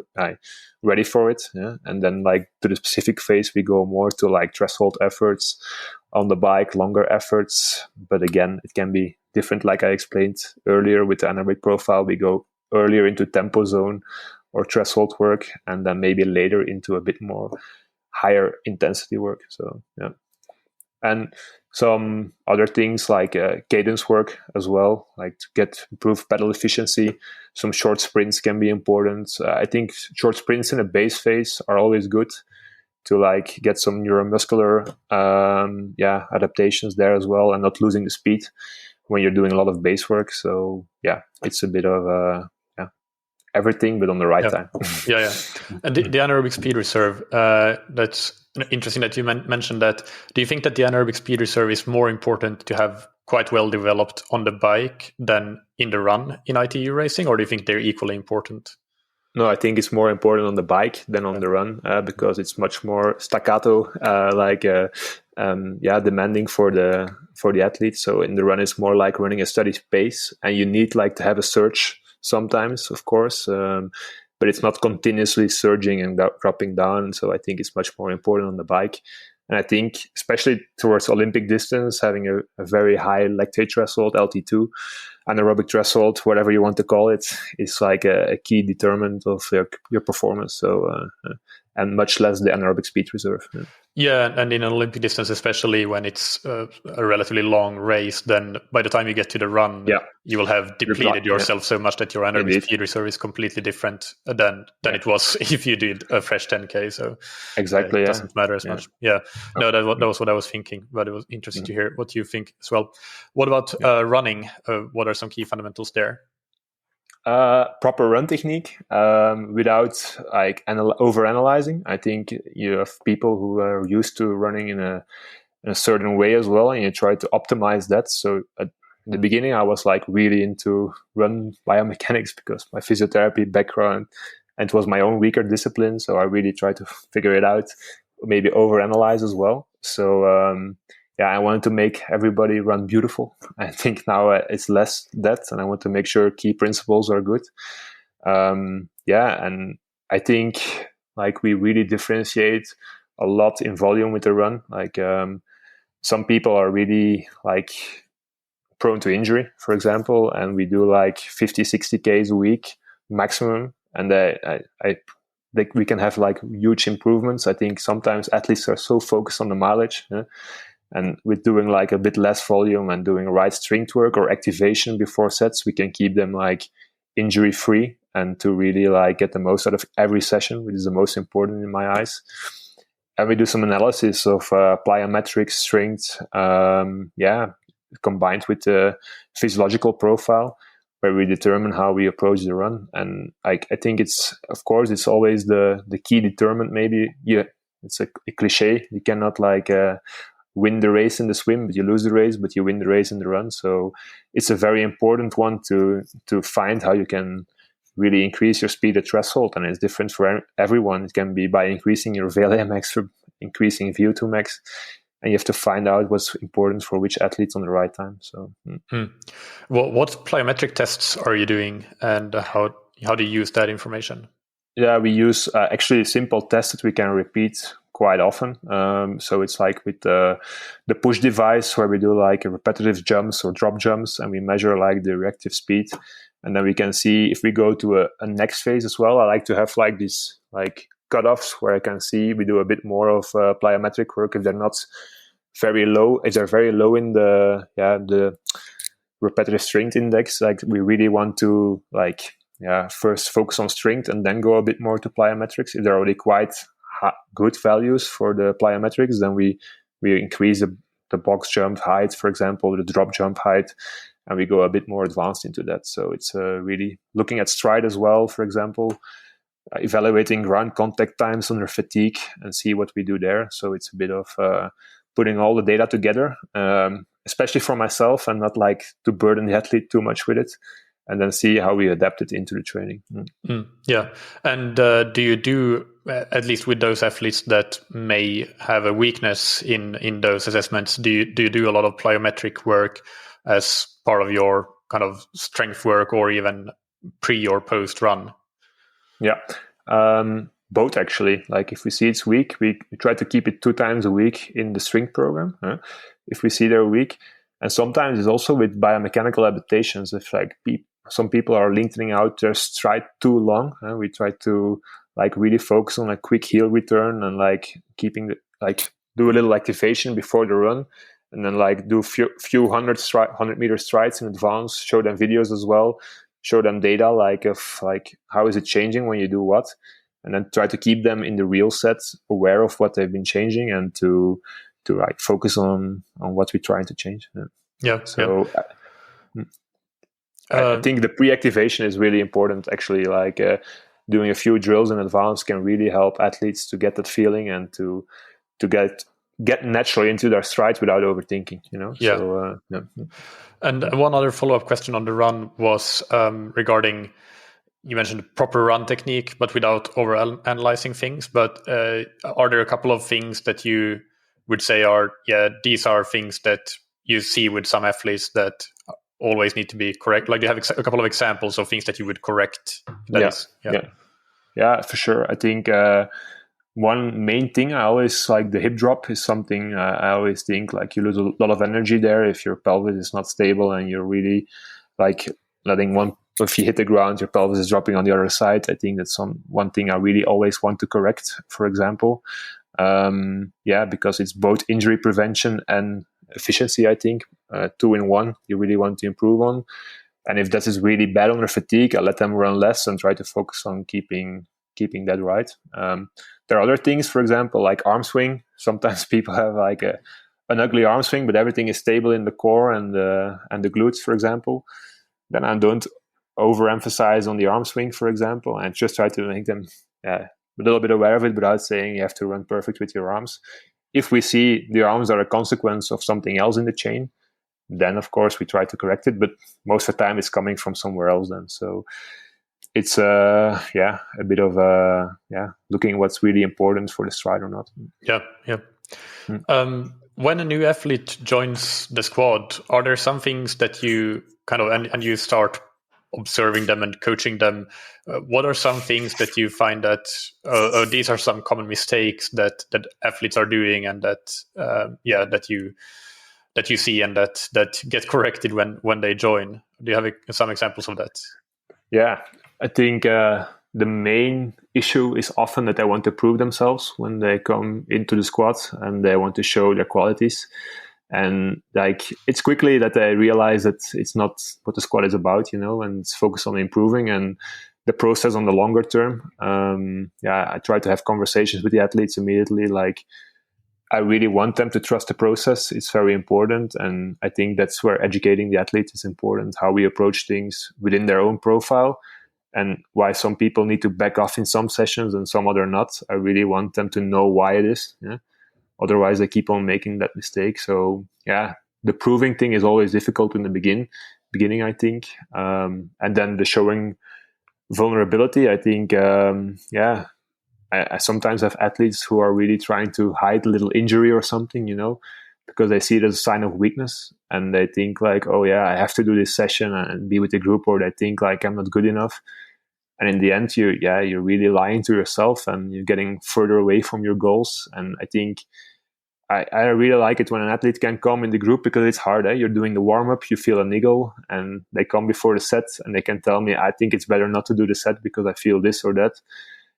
B: ready for it. And then like to the specific phase, we go more to like threshold efforts on the bike, longer efforts. But again, it can be different. Like I explained earlier with the anaerobic profile, we go earlier into tempo zone or threshold work, and then maybe later into a bit more higher intensity work. So, and some other things like cadence work as well, like to get improved pedal efficiency. Some short sprints can be important. I think short sprints in a base phase are always good to like get some neuromuscular adaptations there as well, and not losing the speed when you're doing a lot of base work. So it's a bit of everything, but on the right time.
A: And the anaerobic speed reserve, that's interesting that you mentioned that. Do you think that the anaerobic speed reserve is more important to have quite well developed on the bike than in the run in ITU racing, or do you think they're equally important?
B: No, I think it's more important on the bike than on the run because it's much more staccato, demanding for the athlete. So in the run, it's more like running a steady pace, and you need like to have a surge sometimes, of course, but it's not continuously surging and dropping down. So I think it's much more important on the bike. And I think, especially towards Olympic distance, having a very high lactate threshold, LT2, anaerobic threshold, whatever you want to call it, is like a key determinant of your performance. So, and much less the anaerobic speed reserve.
A: Yeah, and in an Olympic distance, especially when it's a relatively long race, then by the time you get to the run, you will have depleted yourself so much that your anaerobic speed reserve is completely different than it was if you did a fresh 10K. So
B: exactly,
A: it doesn't matter as much. Yeah, no, that was what I was thinking, but it was interesting to hear what you think as well. What about running? What are some key fundamentals there?
B: Proper run technique without like over-analyzing. I think you have people who are used to running in a certain way as well, and you try to optimize that. So at the beginning, I was like really into run biomechanics because my physiotherapy background, and it was my own weaker discipline. So I really tried to figure it out, maybe over-analyze as well. So I wanted to make everybody run beautiful. I think now it's less that, and I want to make sure key principles are good. And I think like we really differentiate a lot in volume with the run. Like some people are really like prone to injury, for example, and we do like 50, 60 Ks a week maximum. And we can have like huge improvements. I think sometimes athletes are so focused on the mileage, and with doing like a bit less volume and doing right strength work or activation before sets, we can keep them like injury free and to really like get the most out of every session, which is the most important in my eyes. And we do some analysis of plyometric strength, combined with the physiological profile, where we determine how we approach the run. And I think it's always the key determinant. Maybe it's a cliche. You cannot like win the race in the swim, but you lose the race, but you win the race in the run. So it's a very important one to find how you can really increase your speed at threshold. And it's different for everyone. It can be by increasing your VLA max or increasing VO2 max. And you have to find out what's important for which athletes on the right time. So,
A: Well, what plyometric tests are you doing, and how do you use that information?
B: Yeah, we use actually simple tests that we can repeat quite often. So it's like with the push device, where we do like repetitive jumps or drop jumps, and we measure like the reactive speed, and then we can see if we go to a next phase as well. I like to have like these like cutoffs where I can see we do a bit more of plyometric work if they're not very low. If they're very low in the repetitive strength index, like we really want to like first focus on strength and then go a bit more to plyometrics. If they're already quite good values for the plyometrics, then we increase the box jump height, for example, the drop jump height, and we go a bit more advanced into that. So it's really looking at stride as well, for example, evaluating ground contact times under fatigue and see what we do there. So it's a bit of putting all the data together, especially for myself, and not like to burden the athlete too much with it, and then see how we adapt it into the training.
A: Yeah. And do you do, at least with those athletes that may have a weakness in those assessments, do you do a lot of plyometric work as part of your kind of strength work, or even pre or post run?
B: Yeah. Both actually. Like if we see it's weak, we try to keep it 2 times a week in the strength program. If we see they're weak, and sometimes it's also with biomechanical adaptations. If like some people are lengthening out their stride too long, we try to like really focus on a quick heel return and like keeping do a little activation before the run, and then like do few 100 meter strides in advance. Show them videos as well. Show them data like of like how is it changing when you do what, and then try to keep them in the real set aware of what they've been changing and to like focus on what we're trying to change. So I think the pre-activation is really important actually. Like doing a few drills in advance can really help athletes to get that feeling and to get get naturally into their strides without overthinking,
A: Yeah.
B: So yeah.
A: And one other follow-up question on the run was regarding, you mentioned proper run technique, but without over-analyzing things. But are there a couple of things that you would say are, these are things that you see with some athletes that always need to be correct? Like, do you have a couple of examples of things that you would correct?
B: Yeah, for sure. I think one main thing I always like, the hip drop is something I always think like you lose a lot of energy there if your pelvis is not stable and you're really like letting if you hit the ground, your pelvis is dropping on the other side. I think that's one thing I really always want to correct, for example. Because it's both injury prevention and efficiency, I think. 2 in 1 you really want to improve on. And if that is really bad on their fatigue, I let them run less and try to focus on keeping that right. There are other things, for example, like arm swing. Sometimes people have like an ugly arm swing, but everything is stable in the core and the glutes, for example. Then I don't overemphasize on the arm swing, for example, and just try to make them a little bit aware of it without saying you have to run perfect with your arms. If we see the arms are a consequence of something else in the chain, then of course we try to correct it, but most of the time it's coming from somewhere else then. So it's a bit of looking what's really important for the stride or not.
A: When a new athlete joins the squad, are there some things that you kind of and you start observing them and coaching them? What are some things that you find that these are some common mistakes that athletes are doing, and that you see and that get corrected when they join? Do you have some examples of that?
B: Yeah, I think the main issue is often that they want to prove themselves when they come into the squad and they want to show their qualities. And like it's quickly that they realize that it's not what the squad is about, and it's focused on improving and the process on the longer term. I try to have conversations with the athletes immediately. Like, I really want them to trust the process. It's very important. And I think that's where educating the athlete is important, how we approach things within their own profile and why some people need to back off in some sessions and some other not. I really want them to know why it is. Yeah? Otherwise, they keep on making that mistake. So, the proving thing is always difficult in the beginning, I think. And then the showing vulnerability, I think, I sometimes have athletes who are really trying to hide a little injury or something, because they see it as a sign of weakness. And they think like, oh yeah, I have to do this session and be with the group, or they think like I'm not good enough. And in the end, you're really lying to yourself and you're getting further away from your goals. And I think I really like it when an athlete can come in the group, because it's hard. You're doing the warm-up, you feel a niggle, and they come before the set and they can tell me, I think it's better not to do the set because I feel this or that.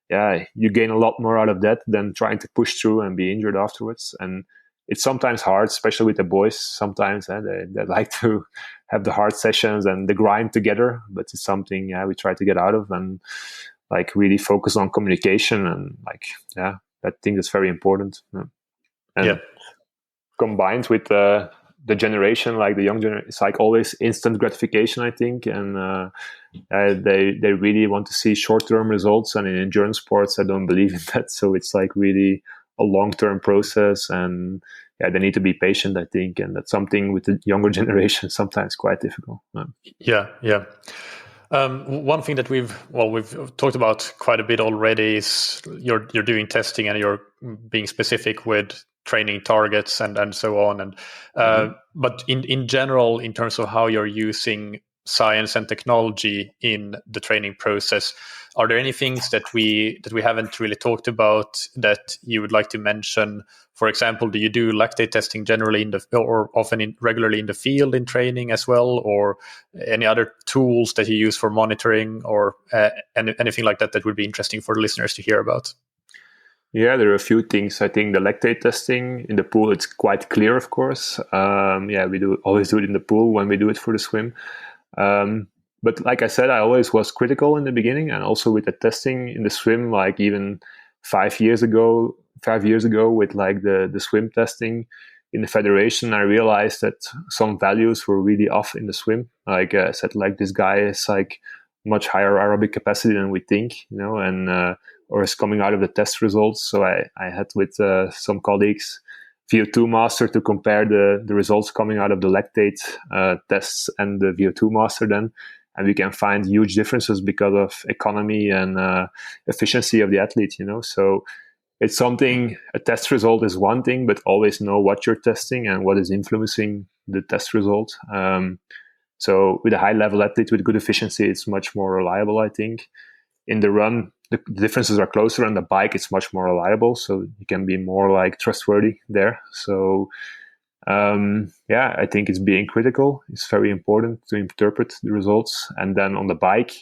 B: Yeah, you gain a lot more out of that than trying to push through and be injured afterwards. And it's sometimes hard, especially with the boys. Sometimes they like to have the hard sessions and the grind together, but it's something we try to get out of and like really focus on communication and I think that's very important. And combined with the generation, like the young generation, it's like always instant gratification, I think, and they really want to see short-term results. And in endurance sports, I don't believe in that. So it's like really a long-term process, and they need to be patient, I think, and that's something with the younger generation sometimes quite difficult.
A: One thing that we've talked about quite a bit already is you're doing testing and you're being specific with training targets and so on. And but in general, in terms of how you're using science and technology in the training process, are there any things that we haven't really talked about that you would like to mention? For example, do you do lactate testing generally or often regularly in the field in training as well, or any other tools that you use for monitoring, or anything like that would be interesting for the listeners to hear about?
B: Yeah, there are a few things. I think the lactate testing in the pool, it's quite clear, of course. We always do it in the pool when we do it for the swim. But like I said, I always was critical in the beginning, and also with the testing in the swim, like even 5 years ago with like the swim testing in the federation, I realized that some values were really off in the swim. Like I said, like this guy is like much higher aerobic capacity than we think, and or is coming out of the test results. So I had with some colleagues VO2 master to compare the results coming out of the lactate tests and the VO2 master then. And we can find huge differences because of economy and efficiency of the athlete, So it's something, a test result is one thing, but always know what you're testing and what is influencing the test result. So with a high level athlete with good efficiency, it's much more reliable, I think. In the run, the differences are closer. On the bike, it's much more reliable. So you can be more like trustworthy there. So I think it's being critical. It's very important to interpret the results. And then on the bike,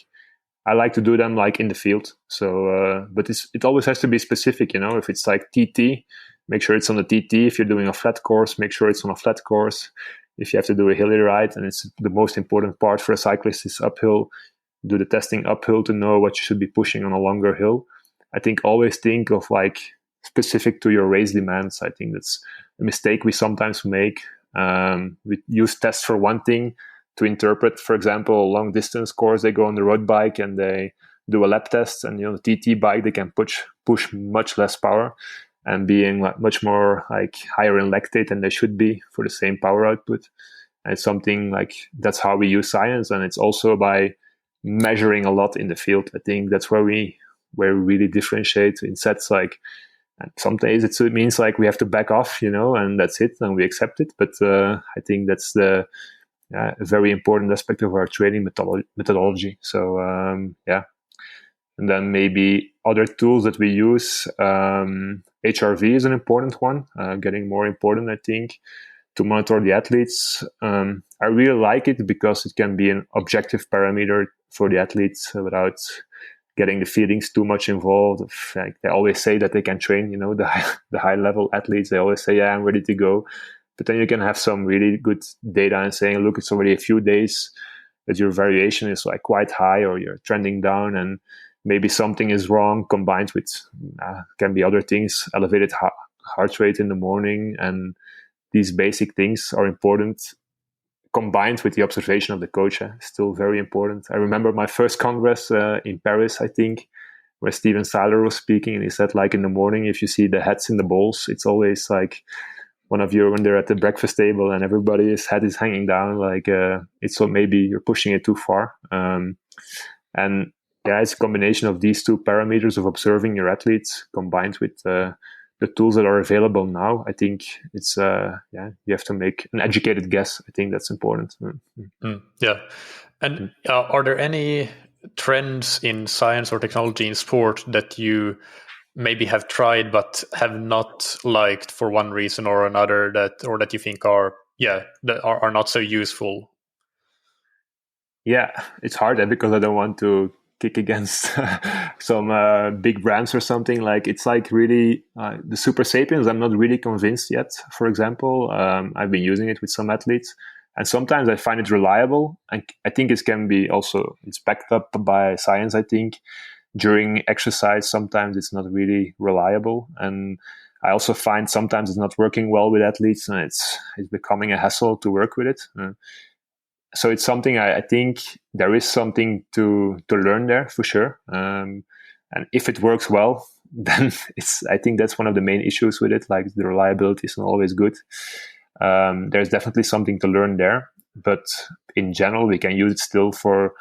B: I like to do them like in the field. So, but it always has to be specific, if it's like TT, make sure it's on the TT. If you're doing a flat course, make sure it's on a flat course. If you have to do a hilly ride, and it's the most important part for a cyclist is uphill, do the testing uphill to know what you should be pushing on a longer hill. I think always think of like specific to your race demands. I think that's a mistake we sometimes make. We use tests for one thing to interpret, for example, a long distance course. They go on the road bike and they do a lap test, and the TT bike, they can push much less power and being much more like higher in lactate than they should be for the same power output. And it's something like that's how we use science, and it's also by measuring a lot in the field. I think that's where we really differentiate in sets. Like, and some days it means like we have to back off, and that's it, and we accept it. But I think that's a very important aspect of our training methodology. So and then maybe other tools that we use. HRV is an important one, getting more important, I think, to monitor the athletes. I really like it because it can be an objective parameter for the athletes without getting the feelings too much involved. Like they always say that they can train, the high level athletes, they always say, yeah, I'm ready to go. But then you can have some really good data and saying, look, it's already a few days that your variation is like quite high, or you're trending down, and maybe something is wrong, combined with can be other things, elevated heart rate in the morning, and these basic things are important, combined with the observation of the coach. Still very important. I remember my first congress in Paris, I think, where Steven Seiler was speaking, and he said, like, in the morning, if you see the heads in the bowls, it's always like when they're at the breakfast table and everybody's head is hanging down, like it's so maybe you're pushing it too far. And it's a combination of these two parameters of observing your athletes combined with the tools that are available now. I think it's you have to make an educated guess. I think that's important.
A: Yeah. And are there any trends in science or technology in sport that you maybe have tried but have not liked for one reason or another, that you think are not so useful?
B: Yeah, it's hard because I don't want to kick against some big brands or something. Like, it's like really the Super Sapiens, I'm not really convinced yet, for example. I've been using it with some athletes, and sometimes I find it reliable, and I think it can be also, it's backed up by science. I think during exercise sometimes it's not really reliable, and I also find sometimes it's not working well with athletes, and it's becoming a hassle to work with it. So it's something I think there is something to learn there for sure. And if it works well, then I think that's one of the main issues with it. Like, the reliability is not always good. There's definitely something to learn there, but in general, we can use it still for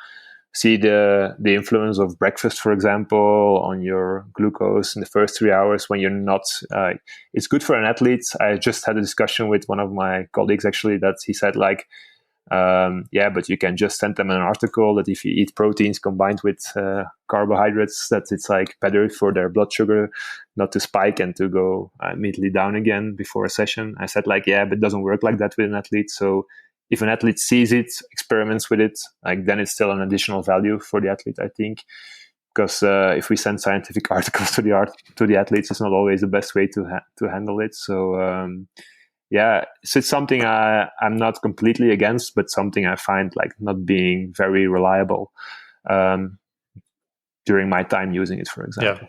B: see the influence of breakfast, for example, on your glucose in the first 3 hours when you're not. It's good for an athlete. I just had a discussion with one of my colleagues actually that he said, like, but you can just send them an article that if you eat proteins combined with carbohydrates, that it's like better for their blood sugar not to spike and to go immediately down again before a session. I said, like, but it doesn't work like that with an athlete. So if an athlete sees it, experiments with it, like, then it's still an additional value for the athlete, I think. Because if we send scientific articles to the athletes, it's not always the best way to handle it. So so it's something I'm not completely against, but something I find like not being very reliable during my time using it, for example.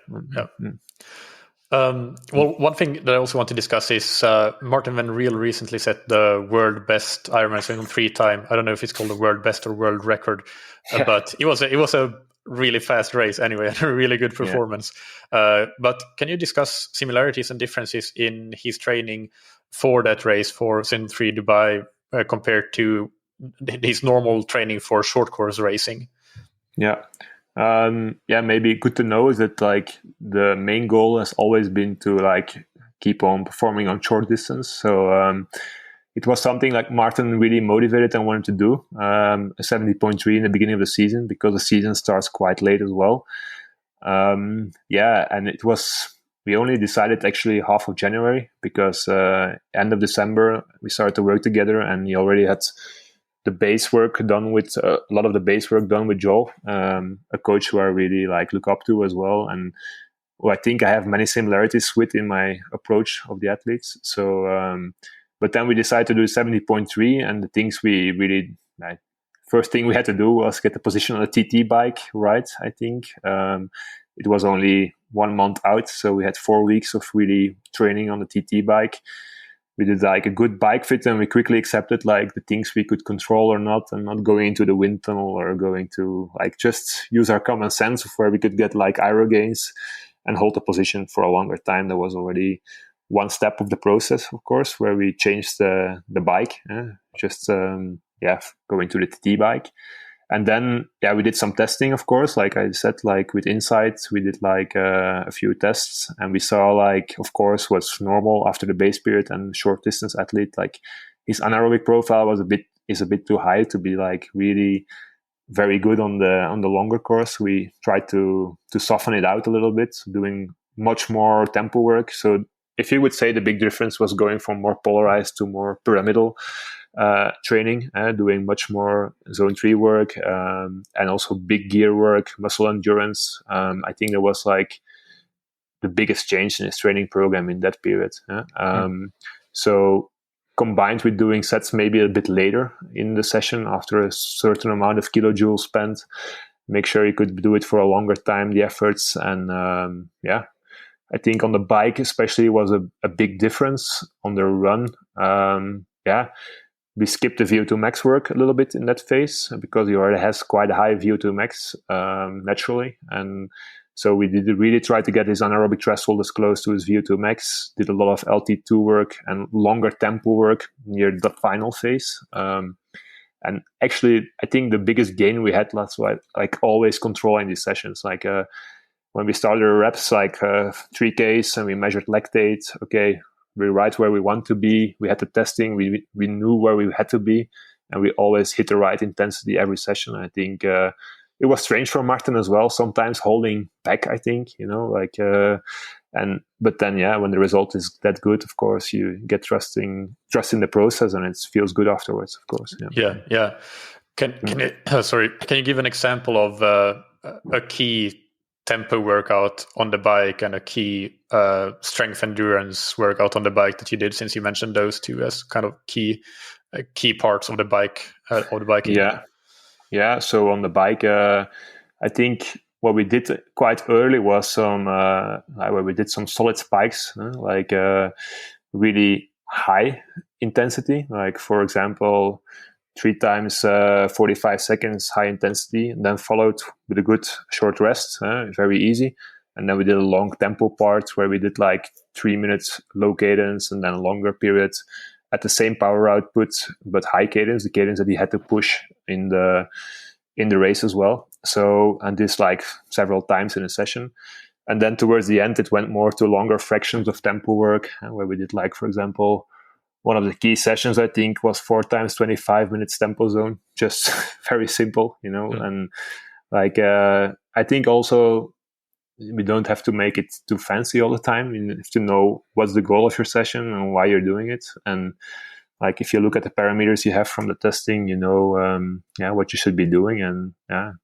A: Well, one thing that I also want to discuss is Marten van Riel recently set the world best Ironman swim 3 time. I don't know if it's called the world best or world record, but it was a really fast race anyway, and a really good performance. But can you discuss similarities and differences in his training for that race for Sim 3 Dubai compared to his normal training for short course racing?
B: Yeah. Maybe good to know is that like the main goal has always been to like keep on performing on short distance. So it was something like Marten really motivated and wanted to do, a 70.3 in the beginning of the season, because the season starts quite late as well. And we only decided actually half of January, because end of December we started to work together, and he already had the base work done with a lot of the base work done with Joe, a coach who I really like look up to as well, and who I think I have many similarities with in my approach of the athletes. So but then we decided to do 70.3, and the things we really like, first thing we had to do was get the position on the TT bike right. I think it was only 1 month out, so we had 4 weeks of really training on the TT bike. We did like a good bike fit, and we quickly accepted like the things we could control or not, and not going into the wind tunnel or going to like just use our common sense of where we could get like aero gains and hold the position for a longer time. That was already one step of the process, of course, where we changed the bike, going to the TT bike. And then, we did some testing, of course, like I said, like with Insights, we did like a few tests, and we saw like, of course, what's normal after the base period and short distance athlete, like his anaerobic profile is a bit too high to be like really very good on the longer course. We tried to soften it out a little bit, doing much more tempo work. So if you would say the big difference was going from more polarized to more pyramidal training, doing much more zone 3 work, and also big gear work, muscle endurance. I think there was like the biggest change in his training program in that period. So combined with doing sets maybe a bit later in the session after a certain amount of kilojoules spent, make sure you could do it for a longer time, the efforts. And I think on the bike especially was a big difference. On the run, we skipped the VO2 max work a little bit in that phase, because he already has quite a high VO2 max naturally. And so we did really try to get his anaerobic threshold as close to his VO2 max, did a lot of LT2 work and longer tempo work near the final phase. And actually, I think the biggest gain we had was like always controlling these sessions. Like when we started our reps, like 3Ks, and we measured lactate, okay, we're right where we want to be. We had the testing, we knew where we had to be, and we always hit the right intensity every session. I think it was strange for Marten as well, sometimes holding back, I think, but then when the result is that good, of course, you get trust in the process, and it feels good afterwards, of course.
A: Yeah. Can you give an example of a key tempo workout on the bike and a key strength endurance workout on the bike that you did, since you mentioned those two as kind of key parts of the bike or the biking?
B: So on the bike, I think what we did quite early was some where we did some solid spikes, like really high intensity, like for example 3 times 45 seconds high intensity, and then followed with a good short rest, very easy. And then we did a long tempo part where we did like 3 minutes low cadence, and then a longer period at the same power output, but high cadence, the cadence that he had to push in the race as well. So, and this like several times in a session. And then towards the end, it went more to longer fractions of tempo work, where we did like, for example, one of the key sessions, I think, was 4 times 25 minutes tempo zone, just very simple, and like, I think also we don't have to make it too fancy all the time. You have to know what's the goal of your session and why you're doing it. And like, if you look at the parameters you have from the testing, what you should be doing, and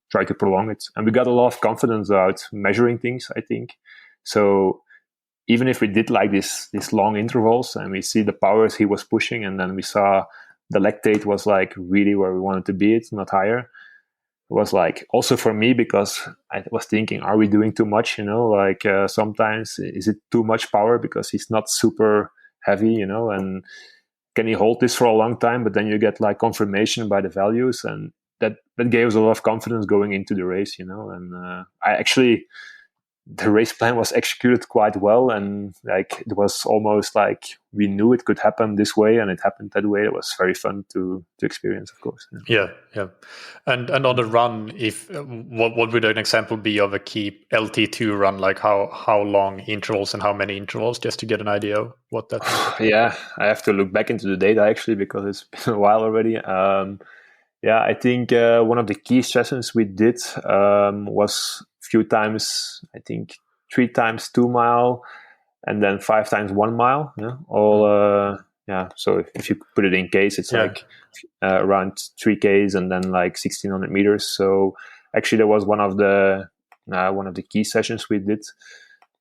B: try to prolong it. And we got a lot of confidence about measuring things, I think. So even if we did like these long intervals and we see the powers he was pushing, and then we saw the lactate was like really where we wanted to be, it's not higher. It was like also for me, because I was thinking, are we doing too much? Sometimes is it too much power because he's not super heavy, and can he hold this for a long time? But then you get like confirmation by the values, and that gave us a lot of confidence going into the race, and the race plan was executed quite well, and like it was almost like we knew it could happen this way, and it happened that way. It was very fun to experience, of course.
A: Yeah. And on the run, if what would an example be of a key LT2 run? Like how long intervals and how many intervals, just to get an idea of what that is?
B: Yeah, I have to look back into the data actually because it's been a while already. I think one of the key sessions we did was a few times, I think 3 times 2 mile and then 5 times 1 mile. So if you put it in Ks, it's like around 3 Ks and then like 1600 meters. So actually that was one of the key sessions we did.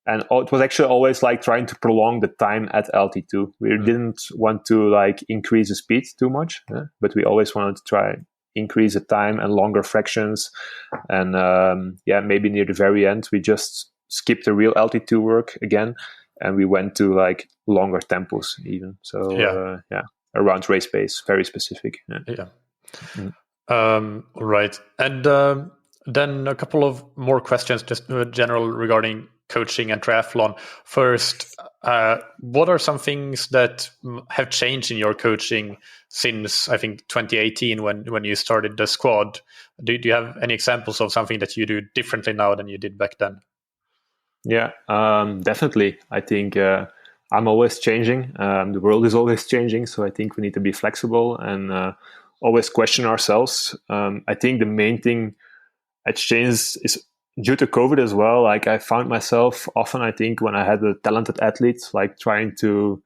B: And it was actually always like trying to prolong the time at LT2. We didn't want to like increase the speed too much, but we always wanted to try increase the time and longer fractions. And maybe near the very end, we just skipped the real LT2 work again, and we went to like longer tempos even. So around race pace, very specific.
A: Right. And then a couple of more questions, just general regarding coaching and triathlon. First, what are some things that have changed in your coaching since, I think, 2018 when you started the squad? Do you have any examples of something that you do differently now than you did back then?
B: Yeah, definitely. I think I'm always changing. The world is always changing. So I think we need to be flexible and always question ourselves. I think the main thing that's changed is due to COVID as well. Like I found myself often, I think, when I had a talented athlete, like trying to,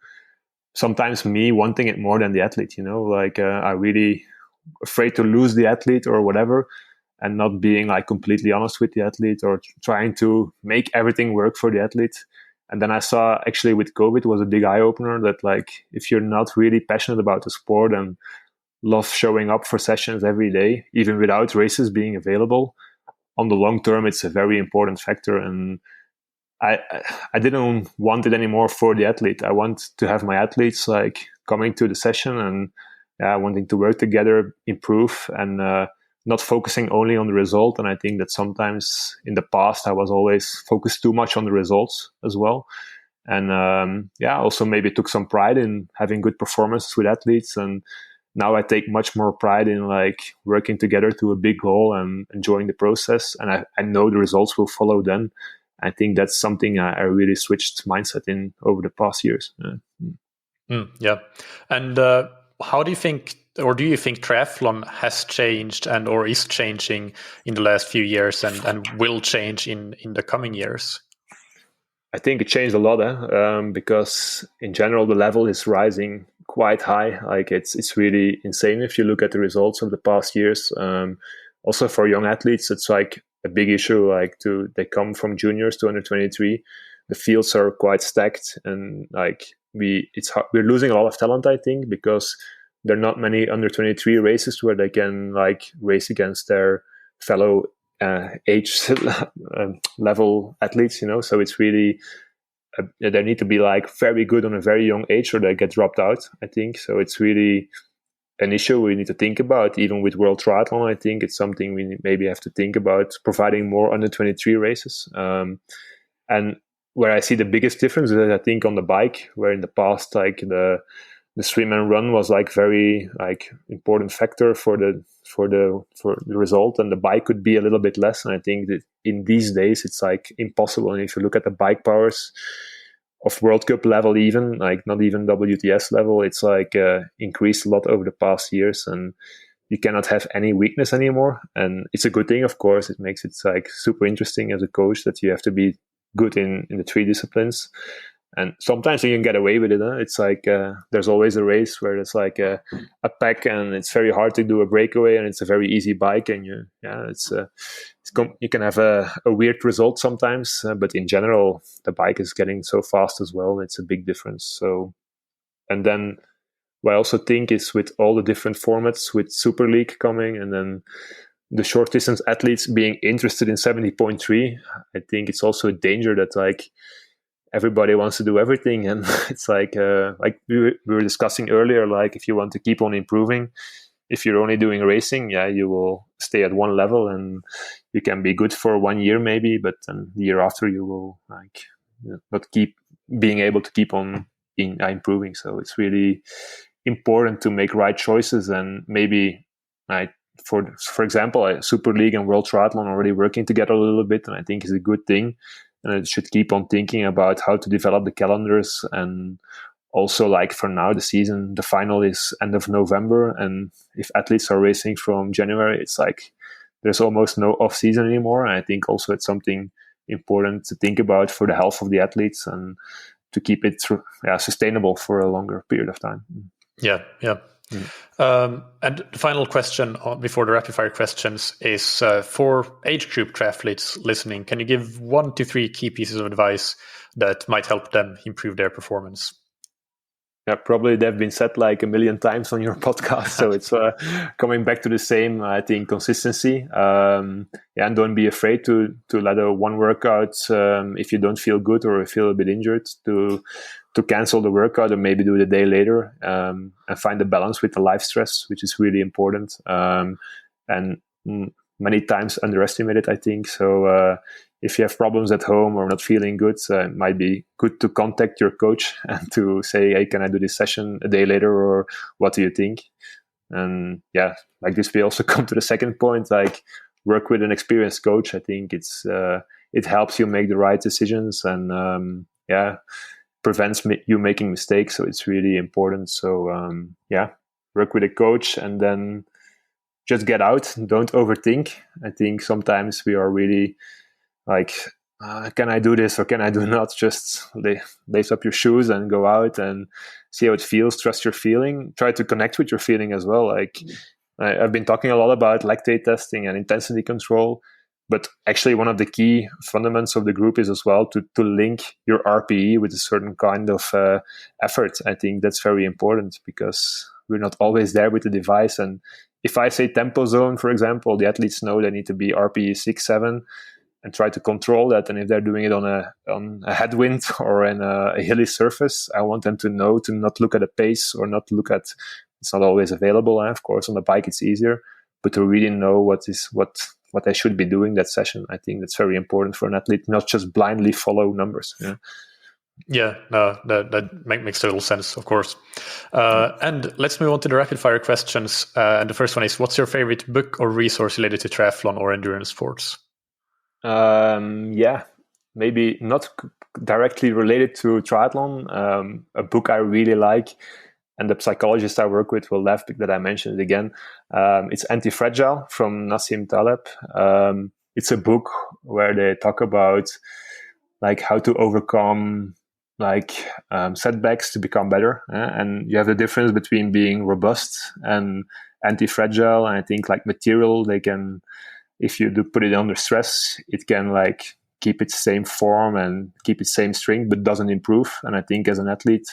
B: sometimes me wanting it more than the athlete, like I really afraid to lose the athlete or whatever, and not being like completely honest with the athlete or trying to make everything work for the athlete. And then I saw actually with COVID was a big eye opener that like, if you're not really passionate about the sport and love showing up for sessions every day, even without races being available, on the long term, it's a very important factor. And I didn't want it anymore for the athlete. I want to have my athletes like coming to the session and wanting to work together, improve, and not focusing only on the result. And I think that sometimes in the past, I was always focused too much on the results as well. And also maybe took some pride in having good performances with athletes. And now I take much more pride in like working together to a big goal and enjoying the process. And I know the results will follow then. I think that's something I really switched mindset in over the past years.
A: And how do you think, or do you think triathlon has changed and or is changing in the last few years and will change in the coming years?
B: I think it changed a lot, because in general the level is rising quite high. Like it's really insane if you look at the results of the past years. Also for young athletes, it's like a big issue. Like they come from juniors to under 23. The fields are quite stacked, and like we're losing a lot of talent, I think, because there are not many under 23 races where they can like race against their fellow age level athletes, so it's really they need to be like very good on a very young age or they get dropped out, I think. So it's really an issue we need to think about. Even with World Triathlon, I think it's something we maybe have to think about, providing more under 23 races. And where I see the biggest difference is, I think, on the bike, where in the past, like the swim and run was like very like important factor for the result, and the bike could be a little bit less. And I think that in these days it's like impossible. And if you look at the bike powers of World Cup level, even like not even WTS level, it's like increased a lot over the past years, and you cannot have any weakness anymore. And it's a good thing, of course. It makes it like super interesting as a coach that you have to be good in the 3 disciplines. And sometimes you can get away with it. It's like there's always a race where it's like a pack, and it's very hard to do a breakaway, and it's a very easy bike, and you can have a weird result sometimes. But in general, the bike is getting so fast as well. It's a big difference. So, and then what I also think is with all the different formats, with Super League coming, and then the short distance athletes being interested in 70.3, I think it's also a danger that like everybody wants to do everything. And it's like we were discussing earlier, like if you want to keep on improving, if you're only doing racing, you will stay at one level and you can be good for 1 year maybe, but then the year after you will not keep being able to keep on improving. So it's really important to make right choices, and maybe for example, Super League and World Triathlon already working together a little bit, and I think is a good thing. And it should keep on thinking about how to develop the calendars. And also, like for now, the final is end of November, and if athletes are racing from January, it's like there's almost no off season anymore. And I think also it's something important to think about for the health of the athletes and to keep it sustainable for a longer period of time.
A: Yeah. And the final question before the rapid fire questions is for age group triathletes listening, can you give 1 to 3 key pieces of advice that might help them improve their performance?
B: Yeah, probably they've been said like a million times on your podcast. So it's coming back to the same, I think, consistency. And don't be afraid to let one workout, if you don't feel good or feel a bit injured, to cancel the workout or maybe do it a day later, and find the balance with the life stress, which is really important. And many times underestimated, I think. So if you have problems at home or not feeling good, it might be good to contact your coach and to say, hey, can I do this session a day later, or what do you think? And like this, we also come to the second point, like work with an experienced coach. I think it helps you make the right decisions and prevents you making mistakes. So it's really important. So work with a coach and then just get out. Don't overthink. I think sometimes we are really like, can I do this or can I do not? Just lace up your shoes and go out and see how it feels. Trust your feeling. Try to connect with your feeling as well. Like I've been talking a lot about lactate testing and intensity control, but actually one of the key fundamentals of the group is as well to link your RPE with a certain kind of effort. I think that's very important because we're not always there with the device. And if I say tempo zone, for example, the athletes know they need to be RPE 6, 7 and try to control that. And if they're doing it on a headwind or in a hilly surface, I want them to know to not look at a pace or not look at, it's not always available. Of course, on the bike, it's easier, but to really know what they should be doing that session. I think that's very important for an athlete, not just blindly follow numbers.
A: Yeah, no, that makes total sense, of course. And let's move on to the rapid fire questions. And the first one is, what's your favorite book or resource related to triathlon or endurance sports?
B: Maybe not directly related to triathlon. A book I really like, and the psychologist I work with will laugh that I mentioned it again. It's Anti-Fragile from Nassim Taleb. It's a book where they talk about like how to overcome setbacks to become better. And you have the difference between being robust and anti-fragile. And I think like material, they can, if you do put it under stress, it can like keep its same form and keep its same strength, but doesn't improve. And I think as an athlete,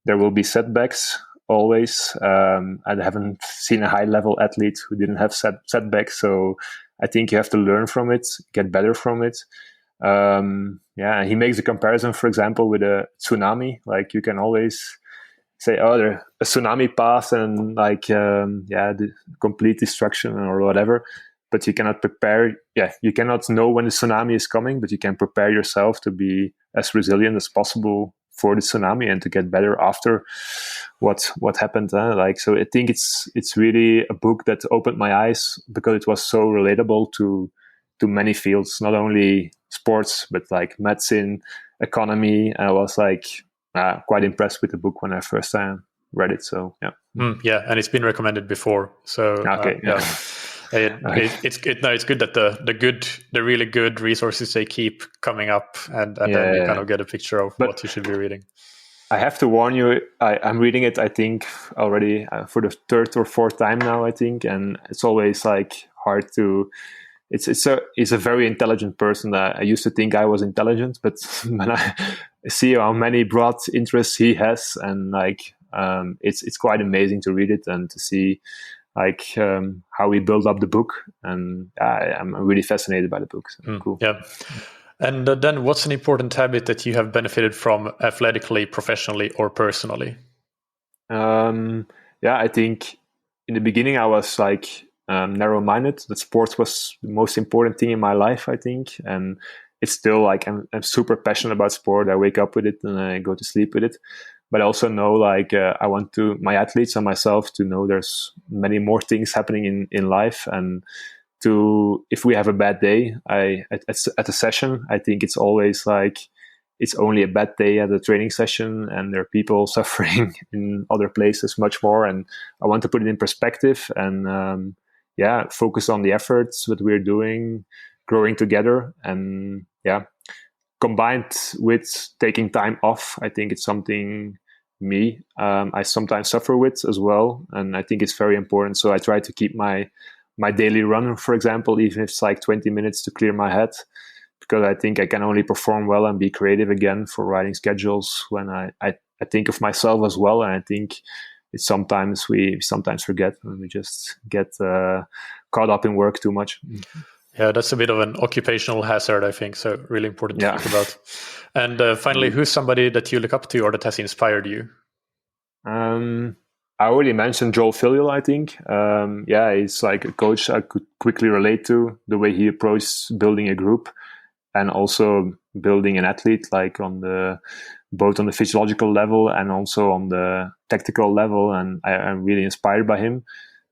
B: there will be setbacks always. I haven't seen a high-level athlete who didn't have setbacks. So I think you have to learn from it, get better from it. He makes a comparison, for example, with a tsunami. Like you can always say, oh, there's a tsunami path and the complete destruction or whatever. But you cannot prepare. You cannot know when the tsunami is coming, but you can prepare yourself to be as resilient as possible for the tsunami and to get better after what happened. So I think it's really a book that opened my eyes because it was so relatable to many fields, not only sports, but like medicine, economy. And I was like quite impressed with the book when I first time read it. So yeah.
A: And it's been recommended before. So
B: okay.
A: It's good that the really good resources, they keep coming up and then you kind of get a picture of what you should be reading.
B: I have to warn you, I'm reading it, I think, already for the third or fourth time now, I think, and it's always like hard to. It's a very intelligent person. I used to think I was intelligent, but when I see how many broad interests he has, and it's quite amazing to read it and to see how he built up the book. And I'm really fascinated by the book. So cool.
A: Yeah. And then what's an important habit that you have benefited from athletically, professionally, or personally?
B: I think in the beginning, I was like narrow-minded. That sports was the most important thing in my life, I think. And it's still like I'm super passionate about sport. I wake up with it and I go to sleep with it. But I also know like I want my athletes and myself to know there's many more things happening in life. And if we have a bad day, at a session, I think it's always like it's only a bad day at a training session, and there are people suffering in other places much more. And I want to put it in perspective and focus on the efforts that we're doing, growing together, and combined with taking time off. I think it's something I sometimes suffer with as well, and I think it's very important. So I try to keep my daily run, for example, even if it's like 20 minutes to clear my head, because I think I can only perform well and be creative again for writing schedules when I think of myself as well. And I think it's sometimes we forget when we just get caught up in work too much.
A: Yeah, that's a bit of an occupational hazard, I think. So really important to think about. And finally, who's somebody that you look up to or that has inspired you?
B: I already mentioned Joel Filial, I think. He's like a coach I could quickly relate to, the way he approached building a group and also building an athlete, like both on the physiological level and also on the tactical level. And I'm really inspired by him.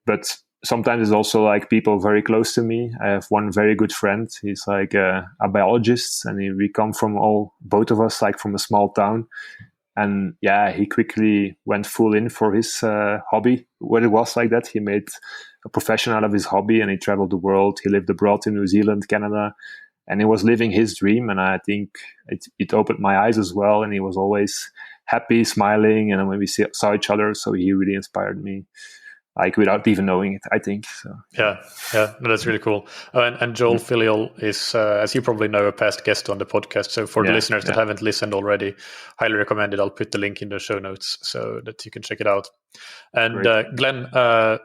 B: But sometimes it's also like people very close to me. I have one very good friend. He's like a biologist, and we come from both of us, like from a small town. And he quickly went full in for his hobby. When it was like that, he made a profession out of his hobby, and he traveled the world. He lived abroad in New Zealand, Canada, and he was living his dream. And I think it opened my eyes as well. And he was always happy, smiling. And when we saw each other, so he really inspired me, like without even knowing it, I think. So
A: no, that's really cool. And Joel Filial is, as you probably know, a past guest on the podcast. So for the listeners that haven't listened already, highly recommend it. I'll put the link in the show notes so that you can check it out. And Glenn,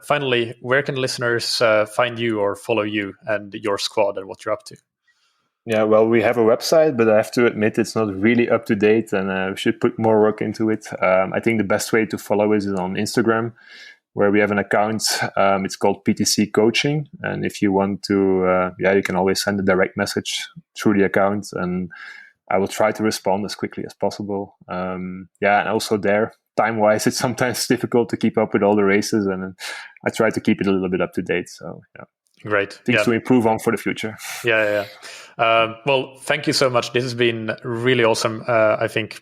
A: finally, where can listeners find you or follow you and your squad and what you're up to?
B: Yeah, well, we have a website, but I have to admit it's not really up to date, and we should put more work into it. I think the best way to follow us is on Instagram, where we have an account. It's called PTC Coaching. And if you want to, you can always send a direct message through the account, and I will try to respond as quickly as possible. And also there, time-wise, it's sometimes difficult to keep up with all the races, and I try to keep it a little bit up to date. So,
A: Great.
B: Things to improve on for the future.
A: Well, thank you so much. This has been really awesome. I think,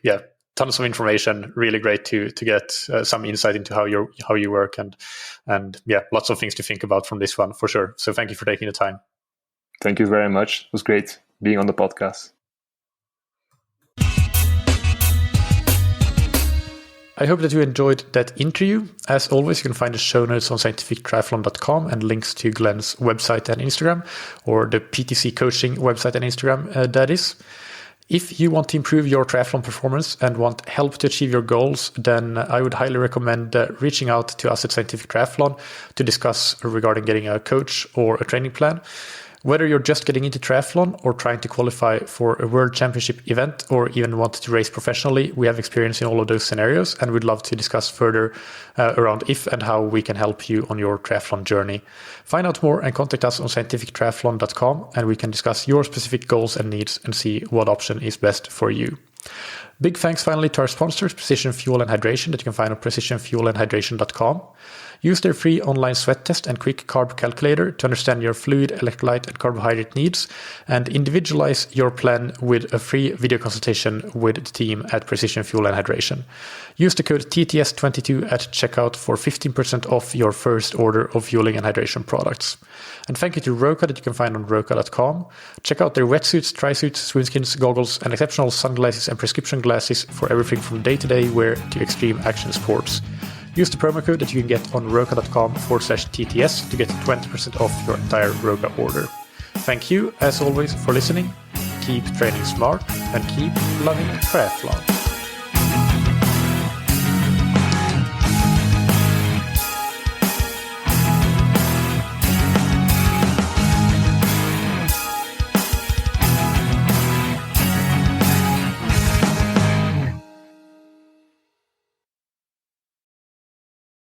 A: tons of information. Really great to get some insight into how you work, and lots of things to think about from this one for sure. So thank you for taking the time.
B: Thank you very much. It was great being on the podcast.
A: I hope that you enjoyed that interview. As always, you can find the show notes on scientifictriathlon.com and links to Glenn's website and Instagram, or the PTC Coaching website and Instagram, that is. If you want to improve your triathlon performance and want help to achieve your goals, then I would highly recommend reaching out to us at Scientific Triathlon to discuss regarding getting a coach or a training plan. Whether you're just getting into triathlon or trying to qualify for a world championship event or even want to race professionally, we have experience in all of those scenarios, and we'd love to discuss further around if and how we can help you on your triathlon journey. Find out more and contact us on scientifictriathlon.com, and we can discuss your specific goals and needs and see what option is best for you. Big thanks finally to our sponsors, Precision Fuel and Hydration, that you can find on precisionfuelandhydration.com. Use their free online sweat test and quick carb calculator to understand your fluid, electrolyte, and carbohydrate needs, and individualize your plan with a free video consultation with the team at Precision Fuel and Hydration. Use the code TTS22 at checkout for 15% off your first order of fueling and hydration products. And thank you to Roka, that you can find on roka.com. Check out their wetsuits, tri-suits, swimskins, goggles, and exceptional sunglasses and prescription glasses for everything from day-to-day wear to extreme action sports. Use the promo code that you can get on roka.com/TTS to get 20% off your entire Roka order. Thank you, as always, for listening. Keep training smart and keep loving triathlon.